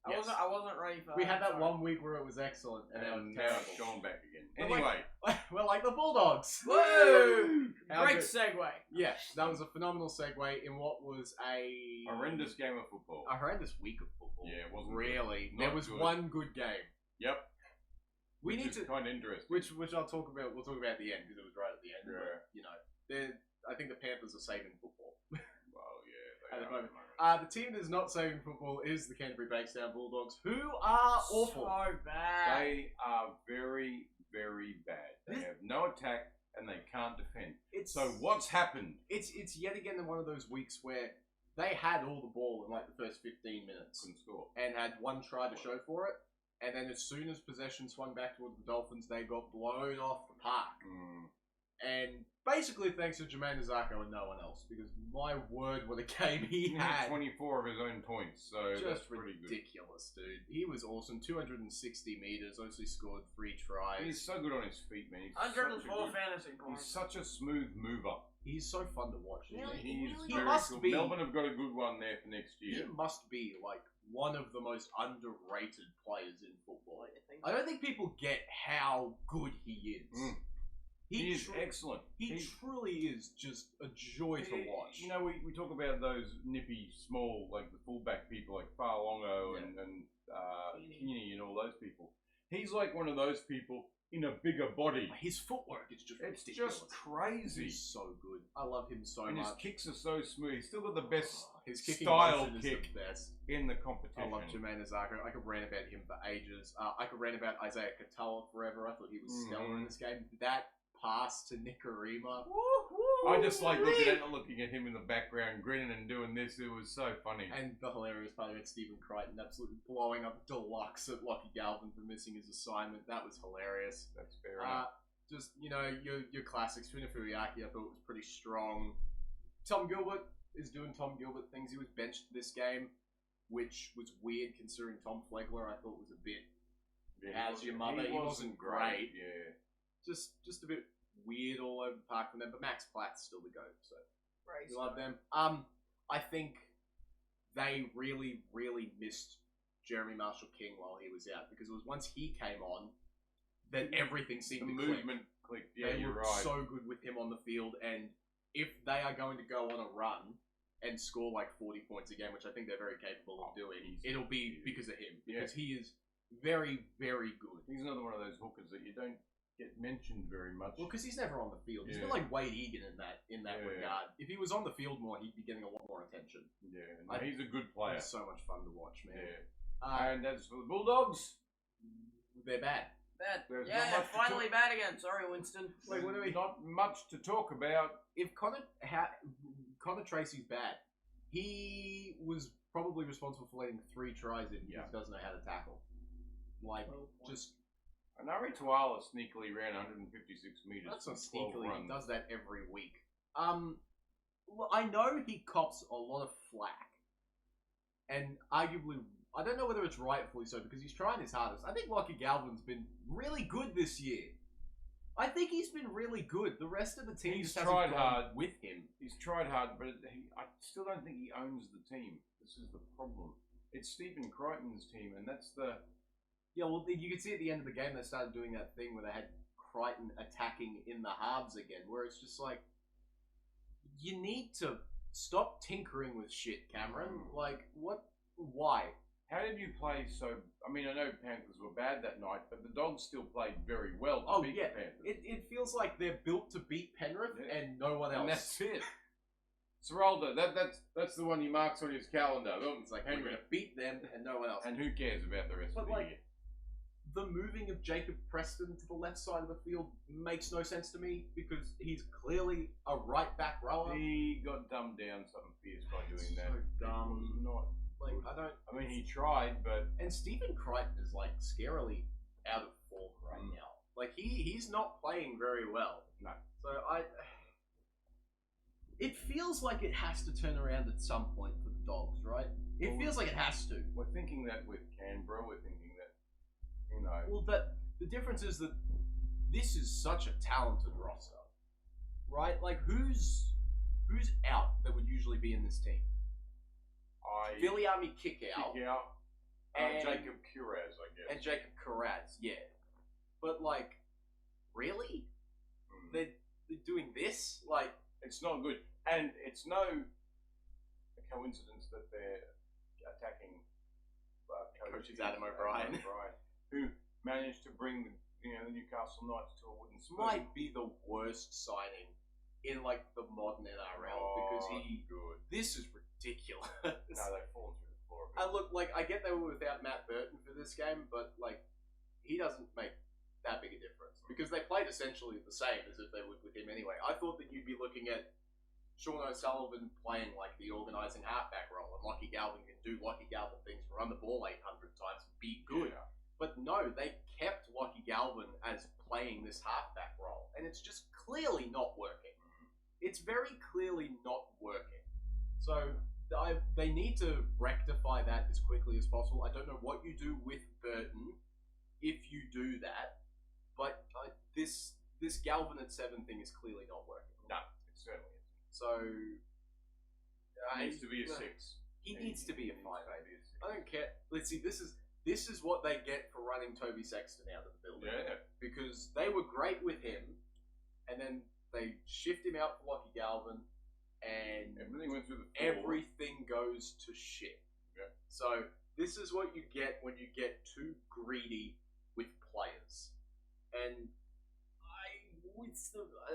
I wasn't ready for that. We had that 1 week where it was excellent, and now it's gone back again. Anyway. We're like the Bulldogs. Woo! Great Good. segue. Yeah, that was a phenomenal segue in what was a horrendous game of football. A horrendous week of football. Yeah, it wasn't really. Good. There was good. one good game. Yep. We need is to kind of interesting. which I'll talk about. We'll talk about at the end because it was right at the end. Yeah. But, I think the Panthers are saving football. Well, yeah. At the They moment. are. The team that is not saving football is the Canterbury Bankstown Bulldogs, who are awful. So bad. They are very, very bad. They have no attack and they can't defend. So what's happened? It's yet again one of those weeks where they had all the ball in like the first 15 minutes Couldn't score. and had one try to show for it. And then as soon as possession swung back towards the Dolphins, they got blown off the park. And basically thanks to Jermaine Azarko and no one else, because my word, what a game he had. 24 of his own points, so Just that's pretty ridiculous, dude. He was awesome. 260 meters, obviously scored 3 tries. good. He's so good on his feet, man. He's 104 such a good- fantasy He's points. such a smooth mover. He's so fun to watch. Isn't Really? he? He's He very must cool. be. Melbourne have got a good one there for next He year. must be like one of the most underrated players in football. I think I don't think people get how good he is. He is excellent. He truly is just a joy to watch. You know, we talk about those nippy, small, like the fullback people like Farlongo and Keaney and all those people. He's like one of those people in a bigger body. His footwork is just It's ridiculous. just crazy. He's so good. I love him so And much. his kicks are so smooth. He's still got the best His kicking style motion is kick the best. in the I competition. love Jermaine Azarko. I could rant about him for ages. I could rant about Isaiah Katoa forever. I thought he was stellar in this game. That pass to Nicarima. I just like looking at him in the background, grinning and doing this. It was so funny. And the hilarious part of it, Stephen Crichton absolutely blowing up Deluxe at Lockie Galvin for missing his assignment. That was hilarious. That's fair enough. Just, your classics. Tuna Furiaki I thought was pretty strong. Tom Gilbert is doing Tom Gilbert things. He was benched this game, which was weird considering Tom Flegler I thought was a bit how's your mother? He wasn't great. Yeah. Just a bit weird all over the park from them, but Max Platt's still the GOAT, so Right, we love them. I think they really, really missed Jeremy Marshall-King while he was out, because it was once he came on, then everything The seemed to click. movement clicked. Yeah, They you're looked right. so good with him on the field, and if they are going to go on a run and score like 40 points a game, which I think they're very capable of doing, it'll be because of him, because he is very, very good. He's another one of those hookers that you don't get mentioned very much. Well, because he's never on the field. He's a Yeah. bit like Wade Egan in that Yeah. regard. If he was on the field more, he'd be getting a lot more attention. Yeah, no, he's a good player. He's so much fun to watch, man. Yeah. And as for the Bulldogs, They're bad. Bad. There's not Yeah, much to finally bad again. Sorry, Winston. Like, what do we? not much to talk about. If Connor Tracy's bad, he was probably responsible for letting 3 tries in because he doesn't know how to tackle. Like, just Anari Tuala sneakily ran 156 meters. that's not for 12 sneakily. He runs. does that every week. Well, I know he cops a lot of flack, and arguably, I don't know whether it's rightfully so because he's trying his hardest. I think Lockie Galvin's been really good this year. I think he's been really good. The rest of the team He's just hasn't tried gone hard. with him. He's tried hard, but I still don't think he owns the team. This is the problem. It's Stephen Crichton's team, and that's the... Yeah, well, you could see at the end of the game they started doing that thing where they had Crichton attacking in the halves again, where it's just like, you need to stop tinkering with shit, Cameron. Like, what? Why? How did you play so... I mean, I know Panthers were bad that night, but the Dogs still played very well to beat the Panthers. It feels like they're built to beat Penrith and no one else. And that's it. Seraldo, that's the one he marks on his calendar. It's like, we're going to beat them and no one else. And who cares about the rest of the year? The moving of Jacob Preston to the left side of the field makes no sense to me because he's clearly a right back rower. He got dumbed down something fierce by doing that. So dumb. It was not... Like, I mean, he tried, but... And Stephen Crichton is, like, scarily out of form right now. Like, he's not playing very well. No. So, it feels like it has to turn around at some point for the Dogs, right? It feels like it has to. We're thinking that with Canberra. We're thinking that, you know... Well, the difference is that this is such a talented roster, right? Like, who's out that would usually be in this team? Viliami kick out. And Jacob Curaz, I guess. And Jacob Curaz, yeah. But like, really? They're doing this? Like, it's not good, and it's no coincidence that they're attacking coaches Adam O'Brien, who managed to bring the Newcastle Knights to a wooden spoon. Might be the worst signing in like the modern NRL because this is ridiculous. No, they've fallen through the floor. And look, like, I get they were without Matt Burton for this game, but like, he doesn't make that big a difference because they played essentially the same as if they would with him anyway. I thought that you'd be looking at Sean O'Sullivan playing like the organising halfback role, and Lockie Galvin can do Lockie Galvin things, run the ball 800 times and be good. Yeah. But no, they kept Lockie Galvin as playing this halfback role, and it's just clearly not working. It's very clearly not working. So they need to rectify that as quickly as possible. I don't know what you do with Burton if you do that, but this Galvin at 7 thing is clearly not working. No, it certainly isn't. So He needs to be a 6. He needs to be a 5. Maybe a 6. I don't care. Let's see. This is what they get for running Toby Sexton out of the building. Yeah. Because they were great with him, and then they shift him out for Lockie Galvin, and everything went through the floor. Everything goes to shit. Yeah. So this is what you get when you get too greedy with players. And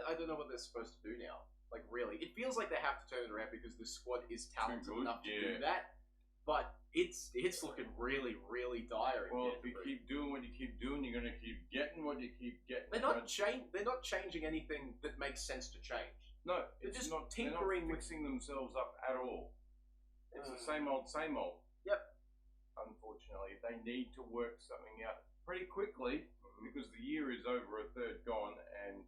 I don't know what they're supposed to do now. Like, really. It feels like they have to turn it around because the squad is talented enough to do that. But it's looking really, really dire. Well, if you keep doing what you keep doing, you're going to keep getting what you keep getting. They're not changing anything that makes sense to change. No, they're just not tinkering they're not fixing themselves up at all. It's the same old, same old. Yep. Unfortunately, they need to work something out pretty quickly because the year is over, a third gone, and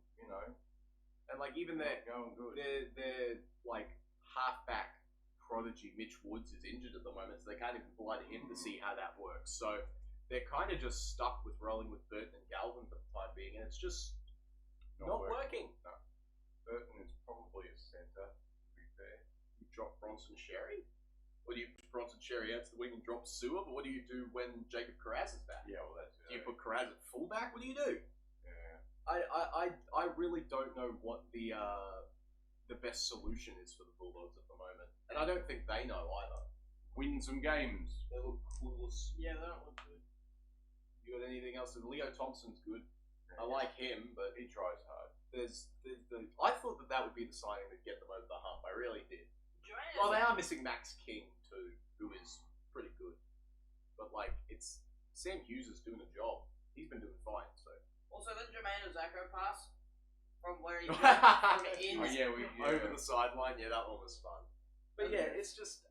and like even their going good. Their like halfback prodigy Mitch Woods is injured at the moment, so they can't even blood him to see how that works. So they're kind of just stuck with rolling with Burton and Galvin for the time being, and it's just not working. No. Burton is probably a centre, to be fair. You drop Bronson Sherry? Or do you push Bronson Sherry out to the wing and drop Sewer? But what do you do when Jacob Curaz is back? Yeah, well, that's it. Do you put Curaz at fullback? What do you do? Yeah. I really don't know what the best solution is for the Bulldogs at the moment. And I don't think they know either. Win some games. They look clueless. Yeah, they don't look good. You got anything else? Leo Thompson's good. I like him, but he tries hard. I thought that would be the signing that get them over the hump. I really did. Joanne Well, they are missing Max King too, who is pretty good. But like, it's Sam Hughes is doing a job. He's been doing fine. So Also, the Jermaine Zacco pass from where he Oh, yeah, over the sideline. Yeah, that one was fun. But yeah, it's just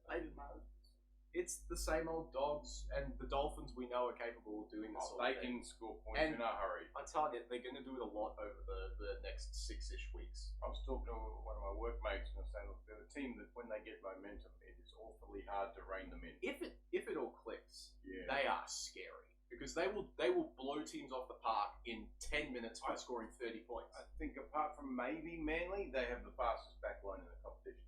it's the same old Dogs, and the Dolphins we know are capable of doing this. They can score points in a hurry. I tell you, they're going to do it a lot over the next 6-ish weeks. I was talking to one of my workmates and I was saying, look, they're a team that when they get momentum, it is awfully hard to rein them in. If it all clicks, Yeah. they are scary because they will blow teams off the park in 10 minutes by scoring 30 points. I think apart from maybe Manly, they have the fastest back line in the competition.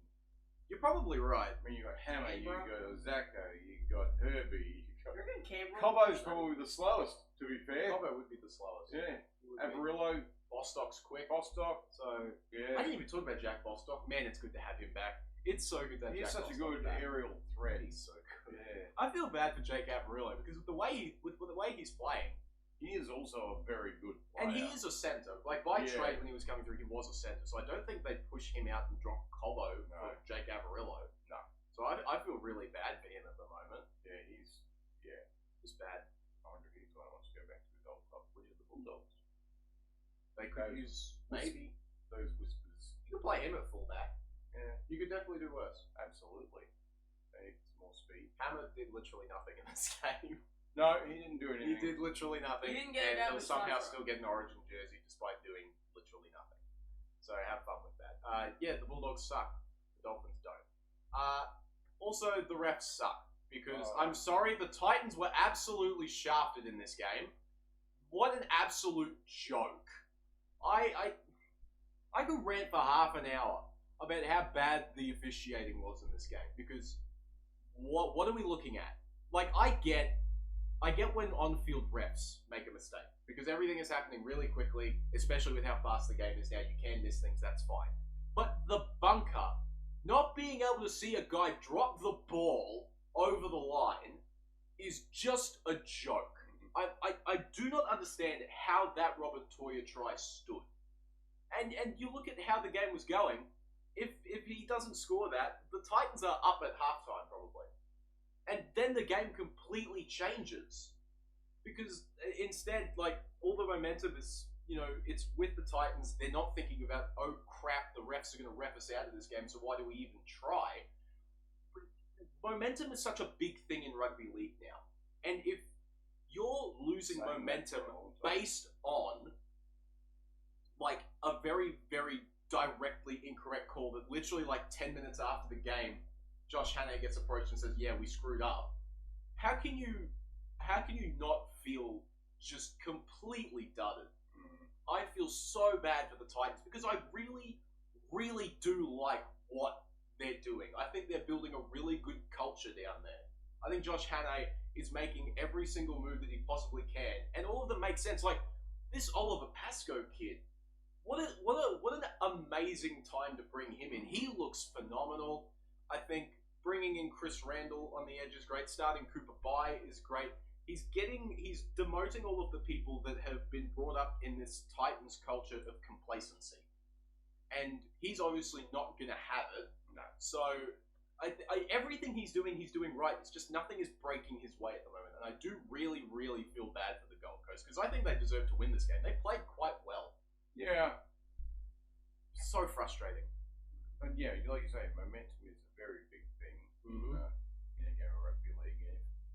You're probably right. I mean, you got Hammer, you Canberra. got Zacco, you got Herbie, you got... You reckon Canberra? Cobbo's probably the slowest, to be fair. Cobbo would be the slowest. Yeah. He would be. Avarillo, Bostock's quick. Bostock. So Yeah. I didn't even talk about Jack Bostock. Man, it's good to have him back. It's so good to have He's Jack such a Bostock good back. aerial threat. He's so good. Yeah. I feel bad for Jake Avarillo because with the way he's playing, He is also a very good player. and he is a centre. Like by Yeah. trade when he was coming through, he was a centre. So I don't think they'd push him out and drop Cobbo for Jake Avarillo. No. So I feel really bad for him at the moment. Yeah, he's... Yeah. It's bad. I wonder if he's the one who wants to go back to his old club, which is the Bulldogs. They could use maybe. Those whispers. You could play him at fullback. Yeah, You could definitely do worse. absolutely. They need some more speed. Hammer did literally nothing in this game. No, he didn't do anything. He did literally nothing. He didn't get it and out he'll of his somehow front row. still get an Origin jersey despite doing literally nothing. So have fun with that. Yeah, the Bulldogs suck. The Dolphins don't. Also, the refs suck because I'm sorry, the Titans were absolutely shafted in this game. What an absolute joke! I could rant for half an hour about how bad the officiating was in this game because what are we looking at? Like, I get I get when on-field refs make a mistake because everything is happening really quickly, especially with how fast the game is now. You can miss things, that's fine. But the bunker, not being able to see a guy drop the ball over the line is just a joke. I do not understand how that Robert Toya try stood. And you look at how the game was going. If he doesn't score that, the Titans are up at halftime probably. And then the game completely changes. Because instead, like, all the momentum is, it's with the Titans. They're not thinking about, oh crap, the refs are going to ref us out of this game, so why do we even try? Momentum is such a big thing in rugby league now. And if you're losing momentum based on, like, a very, very directly incorrect call that literally, like, 10 minutes after the game, Josh Hannay gets approached and says, yeah, we screwed up. How can you not feel just completely dudded? I feel so bad for the Titans because I really, really do like what they're doing. I think they're building a really good culture down there. I think Josh Hannay is making every single move that he possibly can, and all of them make sense. Like this Oliver Pascoe kid, what an amazing time to bring him in. He looks phenomenal. I think bringing in Chris Randall on the edge is great. Starting Cooper Bye is great. He's demoting all of the people that have been brought up in this Titans culture of complacency, and he's obviously not going to have it. No. So everything he's doing right. It's just nothing is breaking his way at the moment, and I do really, really feel bad for the Gold Coast because I think they deserve to win this game. They played quite well. Yeah. So frustrating. And yeah, like you say, momentum is a very big thing Mm-hmm. in a game of rugby league,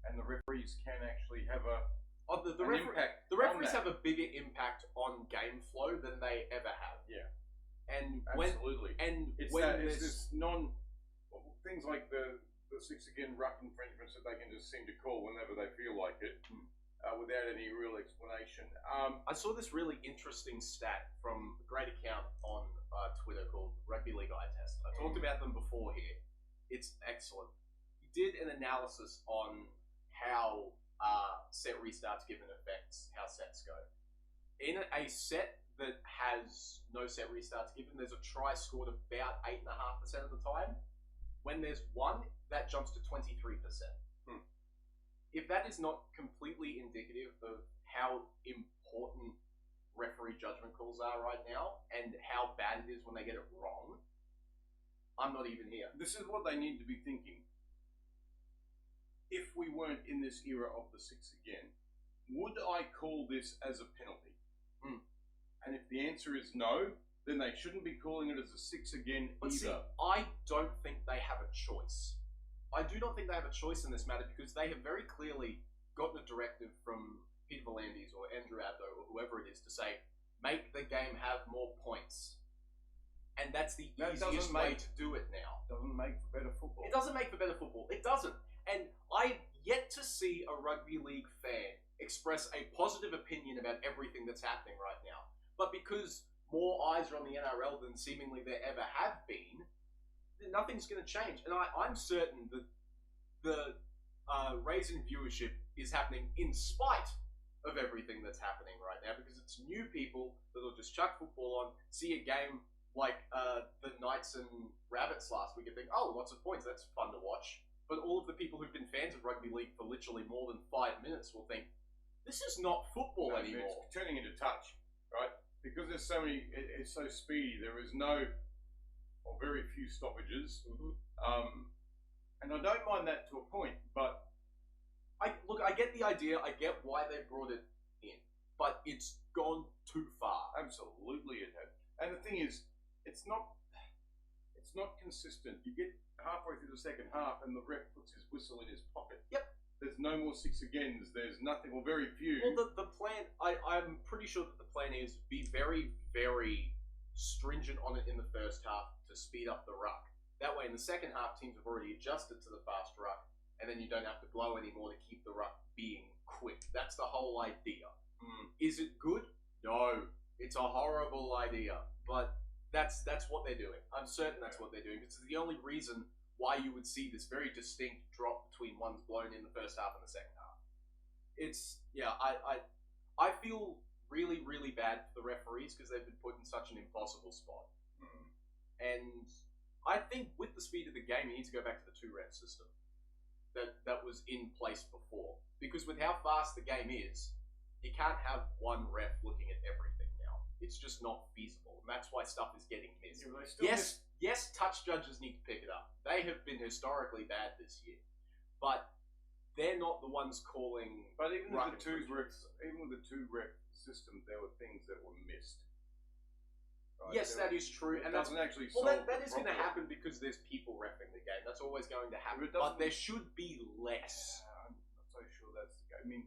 and the referees can actually have an impact. The referees on that. have a bigger impact on game flow than they ever have. Yeah. And Absolutely. It's this things like the 6 again ruck infringements that they can just seem to call whenever they feel like it, without any real explanation. I saw this really interesting stat from a great account on Twitter called Rugby League Eye Test. I talked about them before here. It's excellent. He did an analysis on how set restarts given affects how sets go. In a set that has no set restarts given, there's a try scored about 8.5% of the time. When there's one, that jumps to 23%. If that is not completely indicative of how important referee judgment calls are right now and how bad it is when they get it wrong, I'm not even here. This is what they need to be thinking. If we weren't in this era of the 6 again, would I call this as a penalty? And if the answer is no, then they shouldn't be calling it as a 6 again But either. see, I don't think they have a choice. I do not think they have a choice in this matter because they have very clearly gotten a directive from Peter V'landys or Andrew Abdo or whoever it is to say, make the game have more points. And that's the easiest way to do it now. Doesn't make for better football. It doesn't make for better football. It doesn't. And I've yet to see a rugby league fan express a positive opinion about everything that's happening right now. But because more eyes are on the NRL than seemingly there ever have been, nothing's going to change. And I'm certain that the raise in viewership is happening in spite of everything that's happening right now because it's new people that will just chuck football on, see a game like the Knights and Rabbits last week and think, oh, lots of points, that's fun to watch. But all of the people who've been fans of rugby league for literally more than 5 minutes will think, this is not football anymore. It's turning into touch, right? Because there's so many, it's so speedy, there is no, or very few stoppages. And I don't mind that to a point, but I get the idea, I get why they brought it in, but it's gone too far. Absolutely it has. And the thing is, it's not consistent. You get halfway through the second half and the ref puts his whistle in his pocket. Yep. There's no more 6 agains. There's nothing, or very few. Well, the plan, I'm pretty sure that the plan is be very, very stringent on it in the first half to speed up the ruck. That way, in the second half, teams have already adjusted to the fast ruck, and then you don't have to blow anymore to keep the ruck being quick. That's the whole idea. Is it good? No. It's a horrible idea, but that's what they're doing. I'm certain that's what they're doing. It's the only reason why you would see this very distinct drop between ones blown in the first half and the second half. I feel really, really bad for the referees because they've been put in such an impossible spot. And I think with the speed of the game, you need to go back to the 2-ref system that was in place before. Because with how fast the game is, you can't have one ref looking at everything now. It's just not feasible, and that's why stuff is getting missed. Yes, touch judges need to pick it up. They have been historically bad this year, but they're not the ones calling. But even with the 2-ref system, there were things that were missed. Right? Yes, that is true, and doesn't actually. That is going to happen because there's people reffing the game. That's always going to happen. But there should be less. I'm not so sure that's the case. I mean,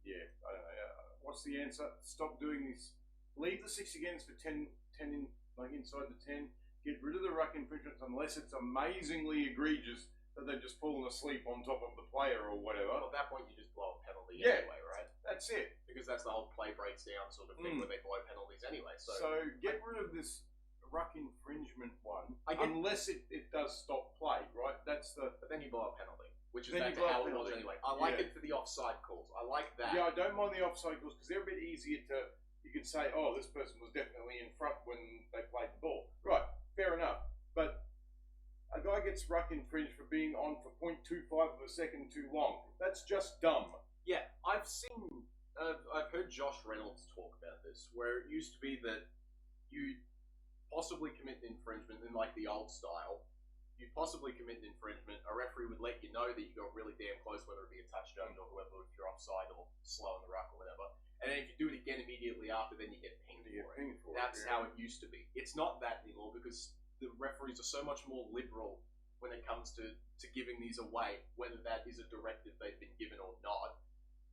yeah, I don't know. What's the answer? Stop doing this. Leave the 6 against for 10 in, like inside the 10. Get rid of the ruck infringements unless it's amazingly egregious that they've just fallen asleep on top of the player or whatever. Well, at that point, you just blow a penalty anyway, right? That's it. Because that's the whole play breaks down sort of thing where they blow penalties anyway. So get rid of this ruck infringement one, unless it does stop play, right? But then you blow a penalty, which is back to how it was anyway. I like it for the offside calls. I like that. Yeah, I don't mind the offside calls because they're a bit easier to. You can say, oh, this person was definitely in front when they played the ball. Right, fair enough. But a guy gets ruck infringed for being on for 0.25 of a second too long. That's just dumb. Yeah, I've heard Josh Reynolds talk about this, where it used to be that you possibly commit an infringement in like the old style. You possibly commit an infringement, a referee would let you know that you got really damn close, whether it be a touch judge or whoever, if you're offside or slow in the ruck or whatever. And then if you do it again immediately after, then you get pinged for it. That's how it used to be. It's not that anymore because the referees are so much more liberal when it comes to giving these away, whether that is a directive they've been given or not.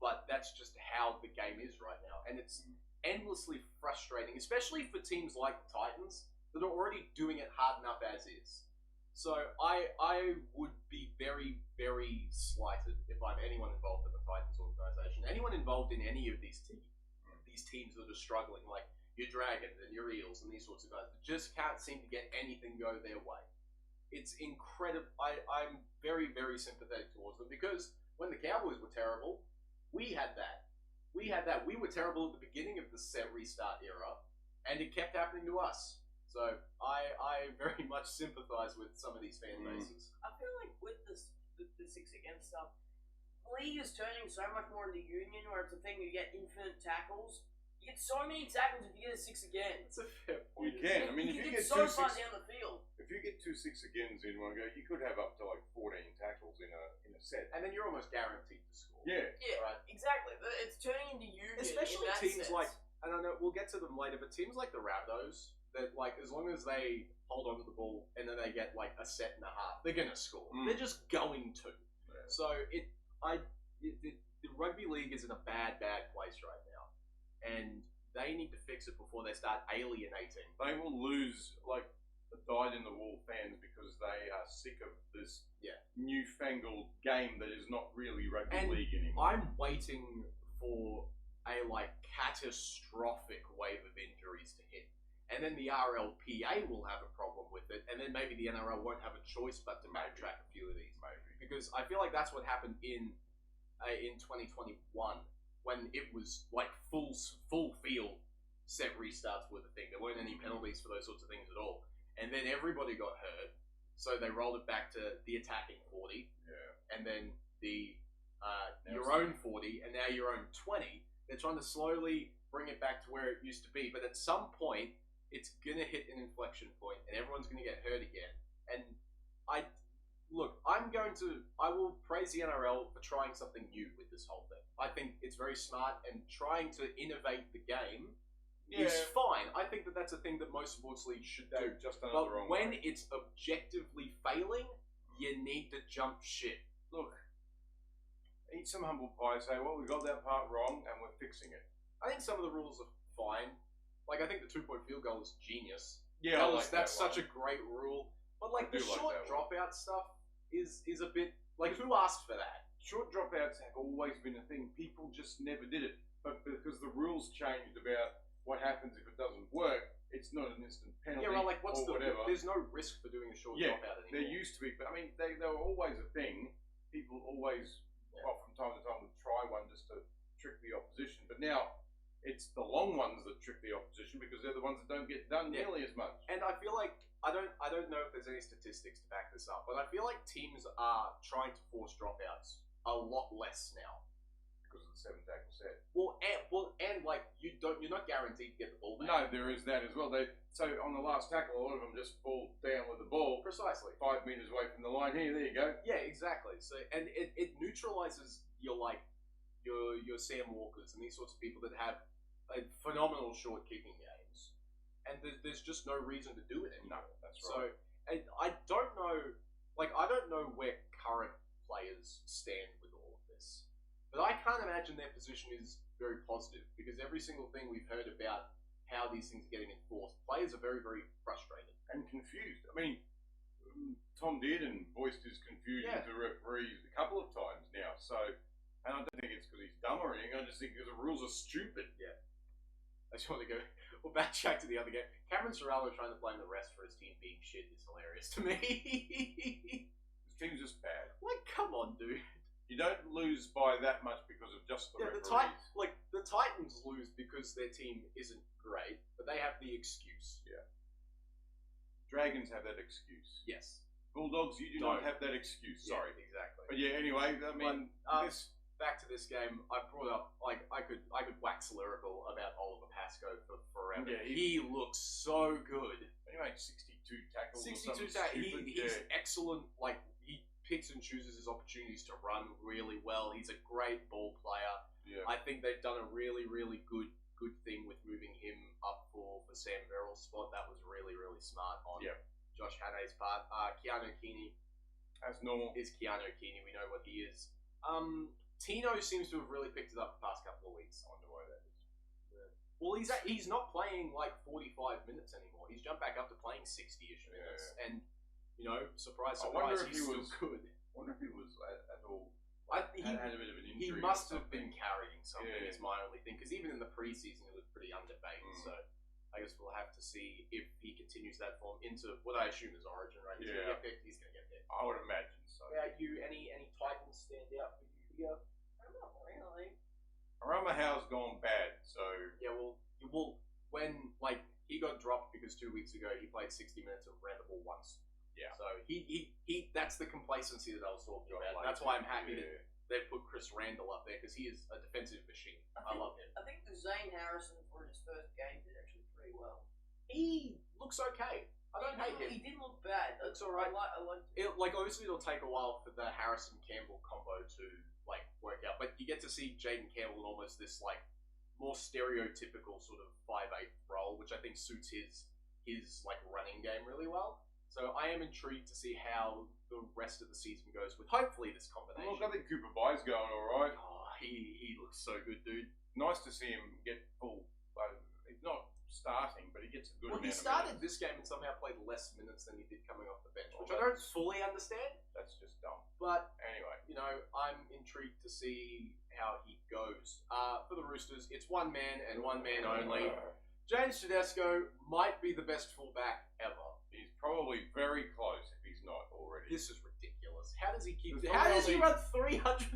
But that's just how the game is right now. And it's endlessly frustrating, especially for teams like the Titans that are already doing it hard enough as is. So I would be very, very slighted if I'm anyone involved in the Titans organization. Anyone involved in any of these teams that are struggling, like your Dragons and your Eels and these sorts of guys, that just can't seem to get anything go their way. It's incredible. I'm very, very sympathetic towards them because when the Cowboys were terrible, we had that. We were terrible at the beginning of the set restart era, and it kept happening to us. So I very much sympathise with some of these fan bases. I feel like with the 6 against stuff, the league is turning so much more into union, where it's a thing you get infinite tackles. You get so many tackles if you get a 6 again. That's a fair point. You can. I mean, if you get so far down the field. If you get 2 6 agains in one go, you could have up to like 14 tackles in a set, and then you're almost guaranteed to score. Yeah, right. Exactly. It's turning into union. Especially in that teams sense. like, I don't know, we'll get to them later, but teams like the Rabbitohs, that like as long as they hold on to the ball and then they get like a set and a half, they're gonna score. They're just going to. Yeah. So the rugby league is in a bad place right now, and they need to fix it before they start alienating. They will lose like the dyed-in-the-wool fans because they are sick of this newfangled game that is not really rugby league anymore. I'm waiting for a like catastrophic wave of injuries to hit. And then the RLPA will have a problem with it, and then maybe the NRL won't have a choice but to backtrack a few of these. Maybe. Because I feel like that's what happened in 2021 when it was like full field set restarts were the thing. There weren't any penalties for those sorts of things at all. And then everybody got hurt, so they rolled it back to the attacking 40, and then the your own 40, and now your own 20. They're trying to slowly bring it back to where it used to be, but at some point, it's gonna hit an inflection point, and everyone's gonna get hurt again. And I will praise the NRL for trying something new with this whole thing. I think it's very smart, and trying to innovate the game is fine. I think that's a thing that most sports leagues should do. But when it's objectively failing, you need to jump ship. Look, eat some humble pie. Say, well, we got that part wrong, and we're fixing it. I think some of the rules are fine. Like, I think the 2-point field goal is genius. Yeah, that's such a great rule. But like the short dropout stuff is a bit like, who asked for that? Short dropouts have always been a thing. People just never did it. But because the rules changed about what happens if it doesn't work, it's not an instant penalty. Yeah, well, like whatever. There's no risk for doing a short dropout anymore. There used to be, but I mean, they were always a thing. People always, from time to time, would try one opposition. But now it's the long ones that trick the opposition because they're the ones that don't get done nearly as much. And I feel like I don't know if there's any statistics to back this up, but I feel like teams are trying to force dropouts a lot less now. Because of the 7 tackle set. And like you're not guaranteed to get the ball back. No, there is that as well. So on the last tackle, a lot of them just fall down with the ball. Precisely. 5 meters away from the line. There you go. Yeah, exactly. So and it neutralizes your Sam Walkers and these sorts of people that have phenomenal short kicking games, and there's just no reason to do it anymore. No, that's right. So I don't know where current players stand with all of this, but I can't imagine their position is very positive because every single thing we've heard about how these things are getting enforced, players are very, very frustrated and confused. I mean, Tom Dearden voiced his confusion to referees a couple of times now. So, and I don't think it's because he's dumb or anything. I just think because the rules are stupid. Yeah. I just want to go. We'll backtrack to the other game. Cameron Sorrello trying to blame the rest for his team being shit is hilarious to me. His team's just bad. Like, come on, dude. You don't lose by that much because of just the referees. The Titans lose because their team isn't great, but they have the excuse. Yeah. Dragons have that excuse. Yes. Bulldogs, you do not have that excuse. Yeah, Sorry. exactly. But yeah, anyway, I mean, back to this game, I brought up I could wax lyrical about Oliver Pascoe for forever. Yeah, he looks so good. He made 62 tackles. 62 tackles. He's excellent. Like he picks and chooses his opportunities to run really well. He's a great ball player. Yeah. I think they've done a really, really good thing with moving him up for Sam Verrill's spot. That was really, really smart on Josh Hannay's part. Keanu Keeney, as normal, is Keanu Keeney. We know what he is. Tino seems to have really picked it up the past couple of weeks. I wonder why that is. Yeah. Well, he's not playing like 45 minutes anymore. He's jumped back up to playing 60-ish minutes, and surprise, he's still good. I wonder if he was at all. He had a bit of an injury. He must have been carrying something. Is my only thing because even in the preseason, he looked pretty underbaked. So I guess we'll have to see if he continues that form into what I assume is Origin. Right? He's gonna get picked. He's gonna get picked. I would imagine so. You any Titans stand out for you here? Not really. Arama Howe's gone bad, so yeah. Well, when he got dropped because 2 weeks ago he played 60 minutes and ran the ball once. Yeah. So he that's the complacency that I was talking about. That's why I'm happy that they put Chris Randall up there because he is a defensive machine. I love him. I think Zane Harrison for his first game did actually pretty well. He looks okay. I don't hate him. He didn't look bad. Looks alright. I liked it. Obviously it'll take a while for the Harrison Campbell combo to work out, but you get to see Jaden Campbell in almost this more stereotypical sort of 5'8" role, which I think suits his running game really well. So I am intrigued to see how the rest of the season goes with hopefully this combination. Look, I think Cooper Bye's going alright. Oh, he looks so good, dude. Nice to see him get full. He's not starting, but he gets a good amount he started this game and somehow played less minutes than he did coming off the bench, which I don't fully understand. That's just dumb. But anyway, I'm intrigued to see how he goes. For the Roosters, it's one man and one man only. James Tedesco might be the best fullback ever. He's probably very close if he's not already. This is ridiculous. How does he How does he run 330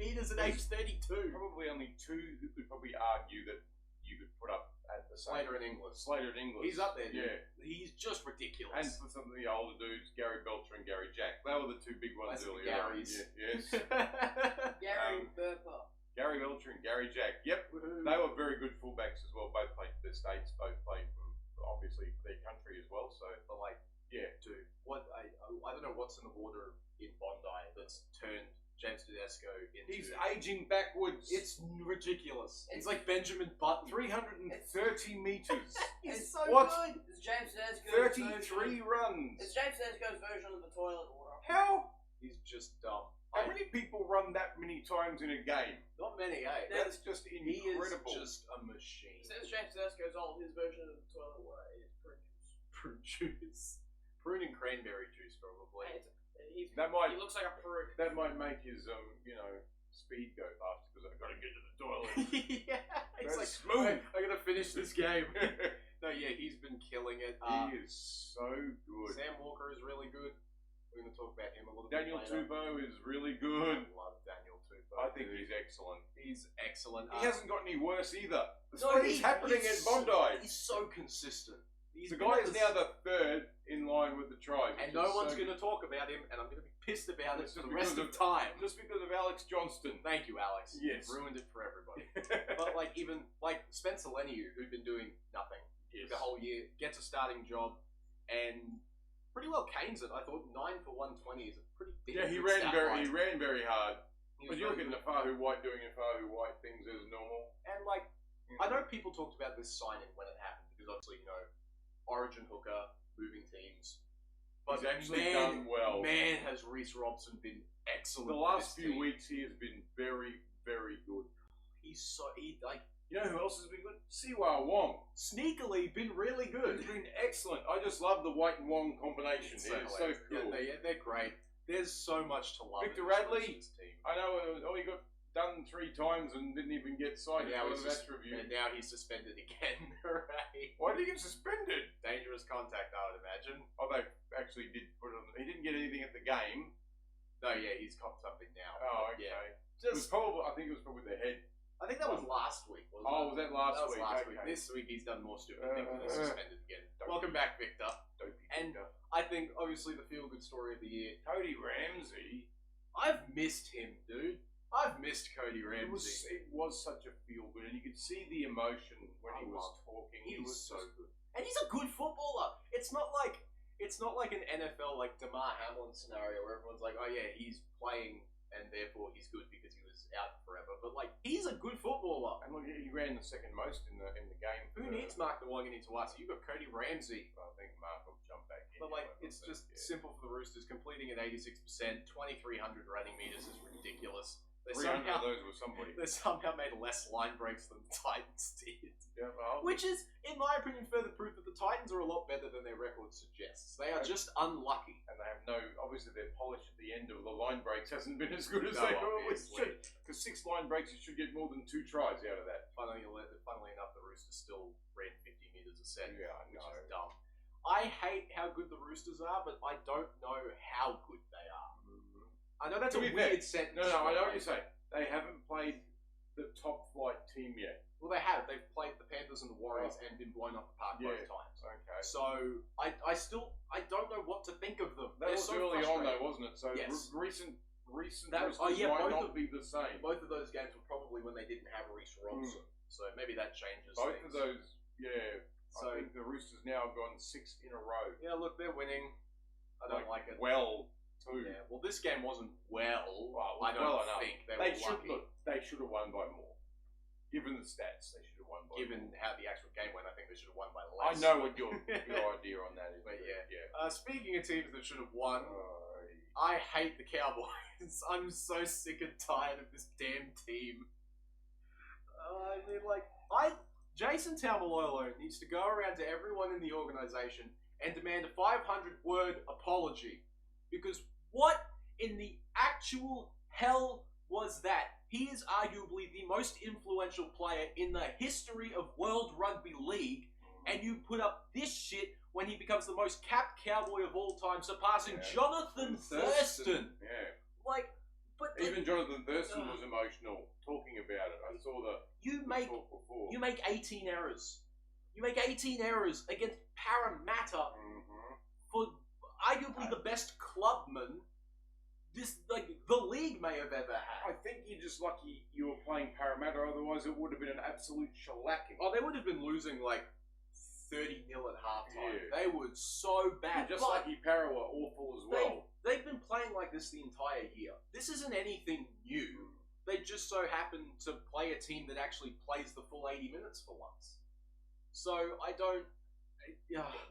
meters at age 32? Probably only two who could probably argue that you could put up at the same. Slater and Inglis. He's up there, dude. Yeah. He's just ridiculous. And for some of the older dudes, Gary Belcher and Gary Jack. They were the two big ones earlier. Garys. Yes. Gary Burper. Gary Belcher and Gary Jack. Yep. Woo-hoo. They were very good fullbacks as well. Both played for their states. Both played obviously for their country as well. So, but dude, what I don't know what's in the water in Bondi that's turned James Tedesco into. He's aging backwards. It's ridiculous. It's like Benjamin Button. 330 meters. He's so What? good. It's James Tedesco's 33 runs. It's James Tedesco's version of the toilet water. How? He's just dumb. How many people run that many times in a game? Not many, eh? That's just incredible. He is just a machine. Since James Tedesco's old, his version of the toilet water is prune juice. Prune and cranberry juice, probably. He looks like a prune. That might make his speed go faster because I've got to get to the toilet. Yeah, it's That's smooth. smooth. I gotta finish this game. No, yeah, he's been killing it. He is so good. Sam Walker is really good. We're going to talk about him a little Daniel bit later. Tupou is really good. I love Daniel Tupou. I think he's excellent. He's excellent. He hasn't got any worse either. The No, story's happening in Bondi. He's so consistent. The guy is now the third in line with the try. And no one's going to talk about him, and I'm going to be pissed about it It's for just the rest because of time. Just because of Alex Johnston. Thank you, Alex. Yes. You've ruined it for everybody. But like even like Spencer Leniu, who'd been doing nothing the whole year, gets a starting job and pretty well canes it. I thought 9 for 120 is a pretty big. Yeah, he ran very hard. But you look at Nafahu White doing Nafahu White things as normal. And like I know people talked about this signing when it happened because obviously Origin hooker moving teams. But he's actually done well. Man, has Reece Robson been excellent. The last few weeks he has been very, very good. You know who else has been good? Siwa Wong. Sneakily been really good. He's been excellent. I just love the White and Wong combination. It's so cool. Yeah, they're great. There's so much to love. Victor Radley, I know he got done 3 times and didn't even get cited for the match review. And now he's suspended again. Right? Why did he get suspended? Dangerous contact, I would imagine. Oh, they actually did put it on. He didn't get anything at the game. No, yeah, he's copped something now. Oh, okay. Yeah. It was probably, I think it was probably the head. I think that was last week, wasn't it? Oh, was that last week? Last week. This week he's done more stupid things and he's suspended again. Welcome back, Victor. And I think, obviously, the feel-good story of the year. Cody Ramsey. I've missed him, dude. I've missed Cody Ramsey. It was such a feel-good, and you could see the emotion when he was talking. He was so good. And he's a good footballer. It's not like an NFL, like, DeMar Hamlin scenario where everyone's like, oh yeah, he's playing and therefore he's good because he was out forever. But like, he's a good footballer. And look, he ran the second most in the game. Who needs Mark Nawangani to us? You've got Cody Ramsey. I think Mark will jump back in. But like, it's just simple for the Roosters. Completing at 86%, 2,300 running meters is ridiculous. 300 of those were somebody. They somehow made less line breaks than the Titans did. Yeah, well, which is, in my opinion, further proof that the Titans are a lot better than their record suggests. They are just unlucky. And they have obviously their polish at the end of the line breaks hasn't been as good as they always should. Because 6 line breaks, you should get more than 2 tries out of that. Funnily enough, the Roosters still ran 50 metres a set, which is dumb. I hate how good the Roosters are, but I don't know how good they are. I know that's a weird sentence. No, I know what you're saying. They haven't played the top flight team yet. Well, they have. They've played the Panthers and the Warriors and been blown off the park both times. Okay. So I don't know what to think of them. That was so early on though, wasn't it? So yes. recent Roosters might not be the same. Both of those games were probably when they didn't have Reece Robson. So maybe that changes both things. Of those, yeah. So I think the Roosters now have gone 6 in a row. Yeah, look, they're winning. I don't like it. Well, too. Yeah. Well, this game wasn't well. I don't think they were lucky. They should have won by more. Given the stats, they should have won by more. Given how the actual game went, I think they should have won by less. I know what your idea on that is. But yeah. Speaking of teams that should have won, I hate the Cowboys. I'm so sick and tired of this damn team. I mean, like, Jason Taumalolo needs to go around to everyone in the organization and demand a 500-word apology. Because what in the actual hell was that? He is arguably the most influential player in the history of World Rugby League, and you put up this shit when he becomes the most capped Cowboy of all time, surpassing Jonathan Thurston. Yeah. Like, but even Jonathan Thurston was emotional talking about it. I saw the talk before. You make 18 errors. You make 18 errors against Parramatta for arguably the best clubman the league may have ever had. I think you're just lucky you were playing Parramatta, otherwise it would have been an absolute shellacking. Oh, they would have been losing like 30-0 at halftime. Yeah. They were so bad. Just lucky Para were awful as well. They've been playing like this the entire year. This isn't anything new. They just so happen to play a team that actually plays the full 80 minutes for once. So I don't...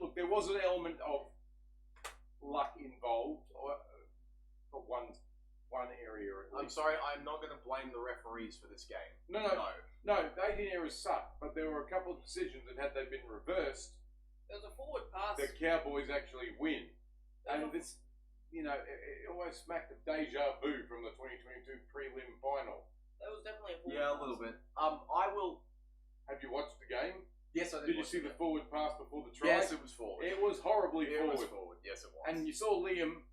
Look, there was an element of luck involved for one area at least. I'm sorry, I'm not going to blame the referees for this game. No, the 18 errors sucked, but there were a couple of decisions that had they been reversed, there was a forward pass. The Cowboys actually win. And this, it almost smacked of deja vu from the 2022 prelim final. That was definitely a forward pass. Yeah, a little bit. I will... Have you watched the game? Yes, I did. Did you see the forward pass before the try? Yes, it was forward. It was horribly forward. It was forward, yes it was. And you saw Liam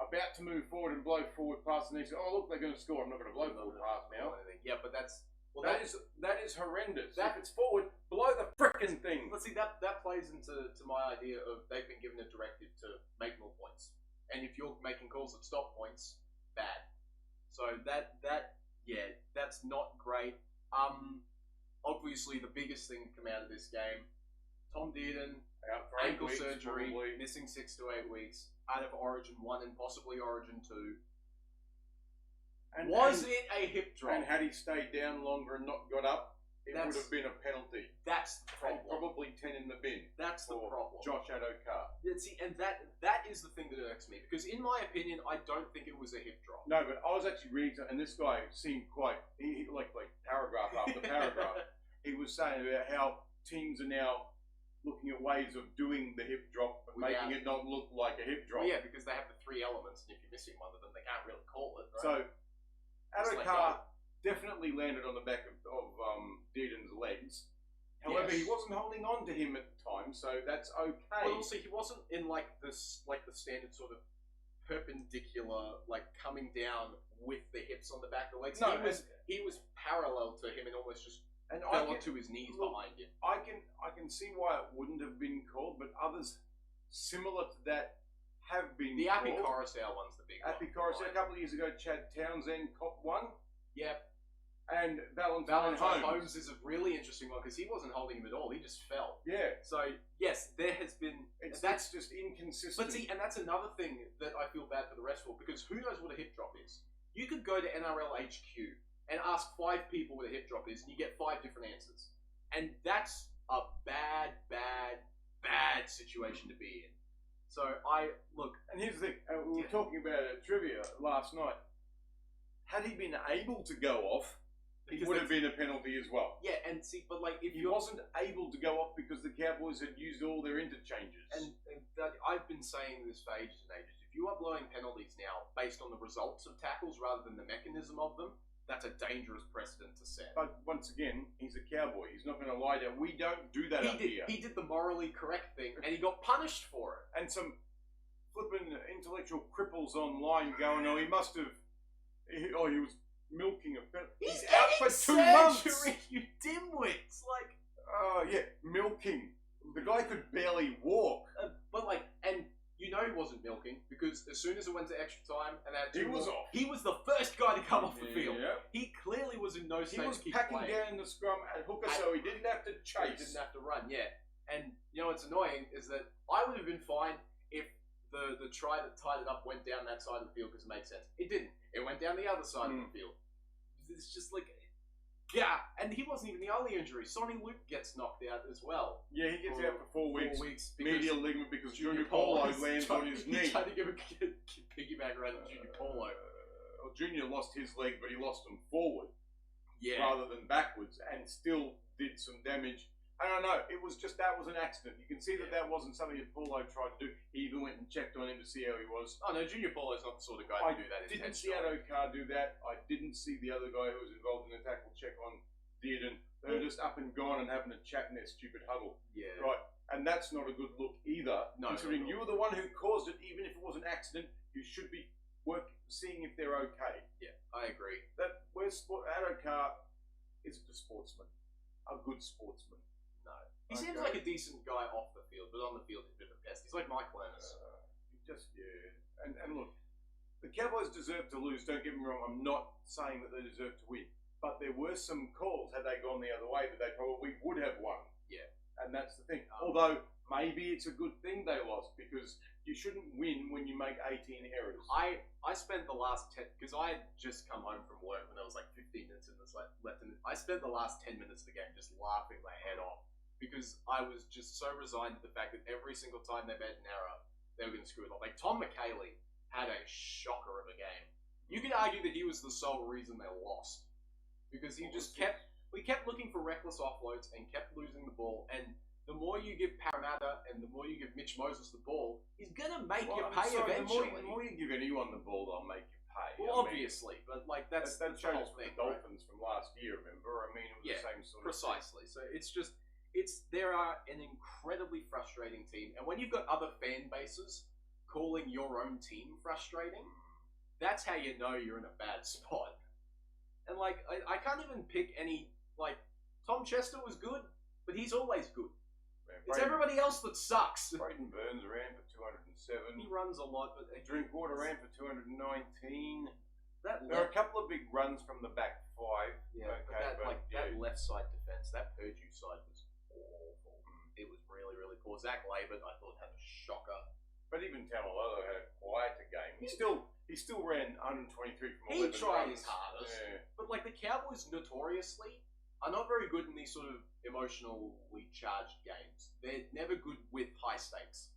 about to move forward and blow forward past, and he said, "Oh look, they're going to score. I'm not going to blow forward past now." Yeah, but that's that is horrendous. That- If it's forward, blow the frickin' thing. But see, that plays into my idea of they've been given a directive to make more points, and if you're making calls that stop points, bad. So that's not great. Obviously the biggest thing to come out of this game, Tom Dearden, Out for 8 ankle weeks, surgery, probably. missing 6 to 8 weeks, out of Origin 1 and possibly Origin 2. Was it a hip drop? And had he stayed down longer and not got up, it would That's- have been a penalty. That's the And problem. probably 10 in the bin. That's the for problem. Josh Adokar. Yeah, see, and that is the thing that irks me, because in my opinion, I don't think it was a hip drop. No, but I was actually reading, and this guy seemed quite, he like paragraph after paragraph, he was saying about how teams are now looking at ways of doing the hip drop, but making it not look like a hip drop. Well, yeah, because they have the 3 elements, and if you're missing one of them, they can't really call it, right? So, It's Adokar like definitely landed on the back of Dearden's legs. However, Yes. he wasn't holding on to him at the time, so that's okay. But also, he wasn't in like the standard sort of perpendicular, like coming down with the hips on the back of the legs. No, he was parallel to him and almost just and fell onto his knees behind him. I can see why it wouldn't have been called, but others similar to that have been The called. Appy Coruscant one's the big one. Appy Coruscant, a couple of years ago, Chad Townsend copped one, Yep. and Valentine Valentine Holmes. Holmes is a really interesting one because he wasn't holding him at all. He just fell. Yeah, So yes, there has been. that's just inconsistent. But see, and that's another thing that I feel bad for the rest for, because who knows what a hip drop is? You could go to NRL HQ and ask 5 people what a hip drop is, and you get 5 different answers. And that's a bad situation to be in. So look. And here's the thing, we were talking about it at trivia last night. Had he been able to go off, it Because would have been a penalty as well. Yeah, and see, but like if He you wasn't able to go off because the Cowboys had used all their interchanges. and I've been saying this for ages and ages. If you are blowing penalties now based on the results of tackles rather than the mechanism of them, that's a dangerous precedent to set. But once again, he's a Cowboy. He's not going to lie down. We don't do that up here. He did the morally correct thing, and he got punished for it. And some flipping intellectual cripples online going, "Oh, he must have. He was milking a penalty. He's out for 2 months. surgery, you dimwits! Like, Oh yeah, milking. The guy could barely walk. but like, and you know he wasn't milking because as soon as it went to extra time and they had He 2 was more, off. he was the first guy to come off the field. Yeah. He clearly was in no He state was to keep packing playing. down the scrum at hooker, so he didn't have to He chase. didn't have to run, yeah. And you know what's annoying is that I would have been fine if the try that tied it up went down that side of the field because it made sense. It didn't. It went down the other side of the field. It's just like, yeah. And he wasn't even the only injury. Sonny Luke gets knocked out as well. Yeah, he gets out for 4 weeks. 4 weeks because Medial ligament because Junior Polo lands on his knee. He tried to give a piggyback around Junior Polo. Well, Junior lost his leg, but he lost them forward Yeah. rather than backwards, and still did some damage. I don't know. It was just that was an accident. You can see that that wasn't something that Paulo tried to do. He even went and checked on him to see how he was. Oh no, Junior Polo's not the sort of guy I to do that. didn't see intentionally. Adokar do that. I didn't see the other guy who was involved in the tackle check on Dearden. They were just up and gone and having a chat in their stupid huddle. Yeah. Right. And that's not a good look either. No, considering not at you were the one who caused it, even if it was an accident, you should be seeing if they're okay. Yeah, I agree. Adokar isn't a sportsman. A good sportsman. No. He seems like a decent guy off the field, but on the field he's a bit of a pest. He's like Mike Lennis. And look, the Cowboys deserve to lose. Don't get me wrong. I'm not saying that they deserve to win, but there were some calls had they gone the other way that they probably would have won. Yeah. And that's the thing. Although maybe it's a good thing they lost because you shouldn't win when you make 18 errors. I spent the last 10 because I had just come home from work when there was like 15 minutes left, and I spent the last 10 minutes of the game just laughing my head off because I was just so resigned to the fact that every single time they made an error, they were going to screw it up. Like Tom McKaylee had a shocker of a game. You could argue that he was the sole reason they lost because he just kept looking for reckless offloads and kept losing the ball. And the more you give Parramatta and the more you give Mitch Moses the ball, he's gonna make you pay eventually. The more you give anyone the ball, they'll make you pay. Well, obviously, but like that's that the shows whole for the thing, right? Dolphins from last year. Remember? I mean, it was the same sort of precisely. So they are an incredibly frustrating team, and when you've got other fan bases calling your own team frustrating, that's how you know you're in a bad spot. And, like, I can't even pick any, like, Tom Chester was good, but he's always good. It's everybody else that sucks. Braden Burns ran for 207. He runs a lot, but... Drinkwater ran for 219. There are a couple of big runs from the back five. Yeah, that left side defense, that Purdue side was awful. It was really, really poor. Zach Labert, I thought, had a shocker. But even Tamalolo had a quieter game. He still ran 123 from 11 He tried runs. his hardest. Yeah. But, like, the Cowboys notoriously are not very good in these sort of emotionally charged games. They're never good with high stakes.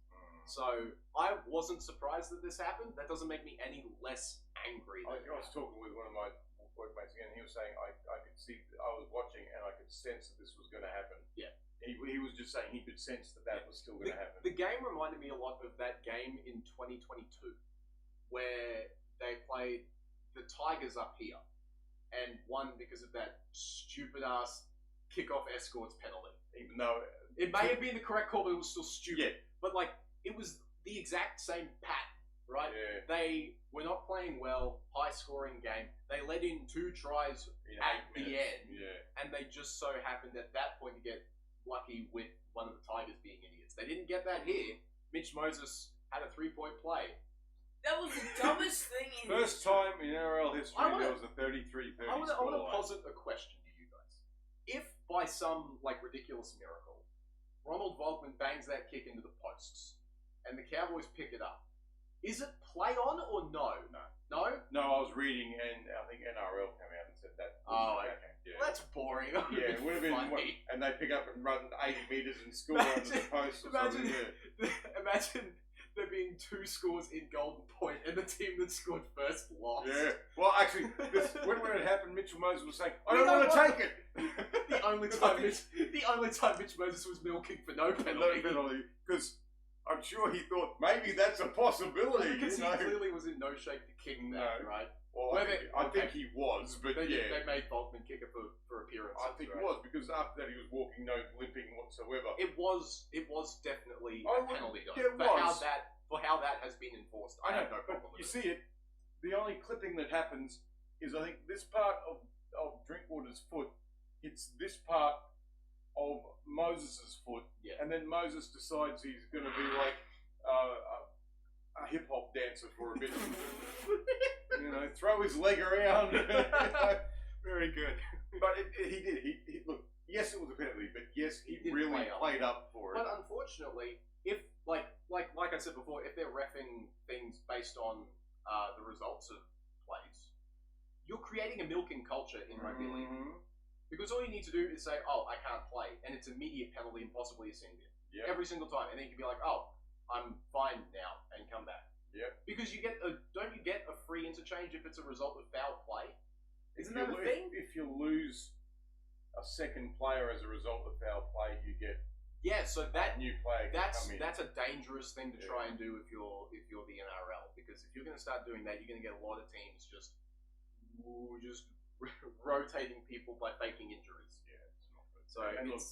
So I wasn't surprised that this happened. That doesn't make me any less angry. I was talking with one of my workmates again. He was saying I could see, I was watching and I could sense that this was going to happen. Yeah. He was just saying he could sense that was still going to happen. The game reminded me a lot of that game in 2022 where they played the Tigers up here and won because of that stupid ass kickoff escorts penalty. Even though it may have been the correct call, but it was still stupid. Yeah. But, like, it was the exact same pattern, right? Yeah. They were not playing well, high-scoring game. They let in 2 tries at the end, and they just so happened at that point to get lucky with one of the Tigers being idiots. They didn't get that here. Mitch Moses had a 3-point play. That was the dumbest thing in First time in NRL history there was a 33-30 I want to scoreline. posit a question to you guys. If by some like ridiculous miracle, Ronald Volkman bangs that kick into the posts, and the Cowboys pick it up, is it play on or no? No? No, I was reading, and I think NRL came out and said that. Oh, okay. Yeah. Well, that's boring. Yeah, it would have been funny. and they pick up and run 80 metres and score under the post or something. Imagine there being 2 scores in Golden Point and the team that scored first lost. Yeah. Well, actually, when it happened, Mitchell Moses was saying, "I don't want to take it." the only time Mitch Moses was milking for no penalty. Because I'm sure he thought maybe that's a possibility. Because he clearly was in no shape to kick that, right? Well, I think he was, but they yeah. They made Volkman kick it for appearances. I think it was, because after that he was walking no limping whatsoever. It was definitely a penalty, though. Yeah, it was. was. For how that has been enforced, I have no problem with you it. see it, the only clipping that happens is, I think, this part of Drinkwater's foot hits this part of Moses's foot, and then Moses decides he's going to be like a hip hop dancer for a bit. Throw his leg around. Very good. But he did. He look. Yes, it was a penalty, but yes, he really played up for it. But unfortunately, if like I said before, if they're reffing things based on the results of plays, you're creating a milking culture in rugby league. Because all you need to do is say, "Oh, I can't play," and it's immediate penalty and possibly a sin bin every single time, and then you can be like, "Oh, I'm fine now," and come back. Yeah. Because don't you get a free interchange if it's a result of foul play? Isn't that a thing? If you lose a second player as a result of foul play, you get so that new player can come in. That's a dangerous thing to try and do if you're the NRL, because if you're going to start doing that, you're going to get a lot of teams just rotating people by faking injuries. Yeah, it's not good. So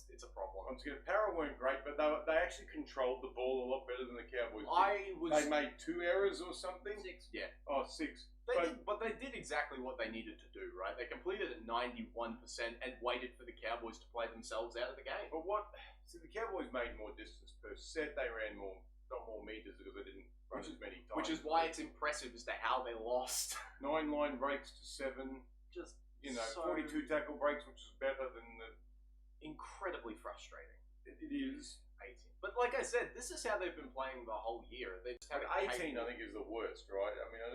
it's a problem. Once again, Para weren't great, but they actually controlled the ball a lot better than the Cowboys did. They made 2 errors or something. 6. Yeah. Oh, 6. But they did exactly what they needed to do, right? They completed at 91% and waited for the Cowboys to play themselves out of the game. But the Cowboys made more distance per set. They got more meters because they didn't run as many times. Which is why it's impressive as to how they lost. 9 line breaks to 7. Just 42 tackle breaks, which is better than the... Incredibly frustrating. It is. 18. But like I said, this is how they've been playing the whole year. They just have 18, I think, is the worst, right? I mean, I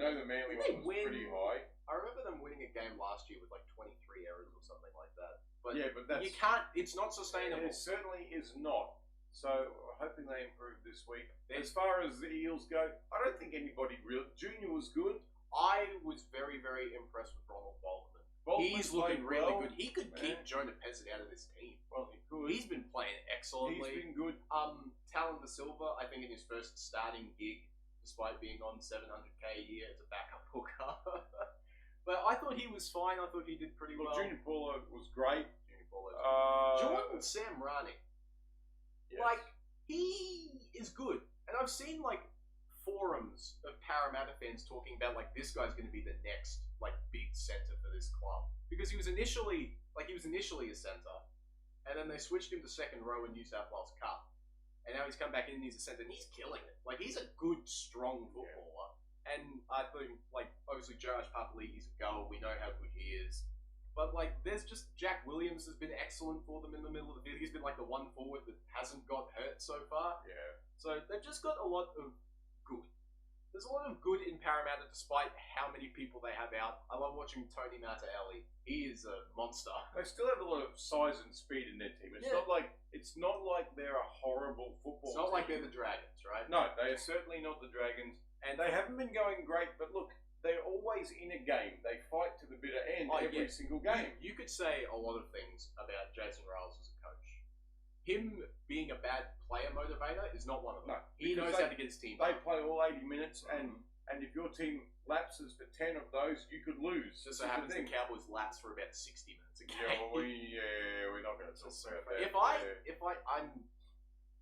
know the Manly one was pretty high. I remember them winning a game last year with like 23 errors or something like that. But that's... You can't... It's not sustainable. It certainly is not. So, hoping they improve this week. As far as the Eels go, I don't think anybody real... Junior was good. I was very, very impressed with Ronald Bolton. He's looking really good. He could keep Jonah Pezzett out of this team. Well, he could. He's been playing excellently. He's been good. Talon Da Silva, I think in his first starting gig, despite being on $700K a year as a backup hooker. But I thought he was fine. I thought he did pretty well. Junior Paulo was great. Jordan Samrani. Yes. Like, he is good. And I've seen, like, forums of Parramatta fans talking about like this guy's going to be the next like big centre for this club because he was initially a centre, and then they switched him to second row in New South Wales Cup, and now he's come back in and he's a centre and he's killing it. Like he's a good, strong footballer, and I think like obviously Josh Papali'i's a goal. We know how good he is. But, like, there's just Jack Williams has been excellent for them in the middle of the field. He's been, like, the one forward that hasn't got hurt so far. Yeah. So they've just got a lot of good. There's a lot of good in Parramatta despite how many people they have out. I love watching Tony Mataele. He is a monster. They still have a lot of size and speed in their team. It's not like they're a horrible football It's not team. like they're the Dragons, right? No, they are certainly not the Dragons. And they haven't been going great, but look, they're always in a game. They fight to the bitter end every single game. You could say a lot of things about Jason Riles as a coach. Him being a bad player motivator is not one of them. No, he knows how to get his team They up. play all 80 minutes, and if your team lapses for 10 of those, you could lose. Just so happens the Cowboys lapse for about 60 minutes a game. We're not going to talk about that.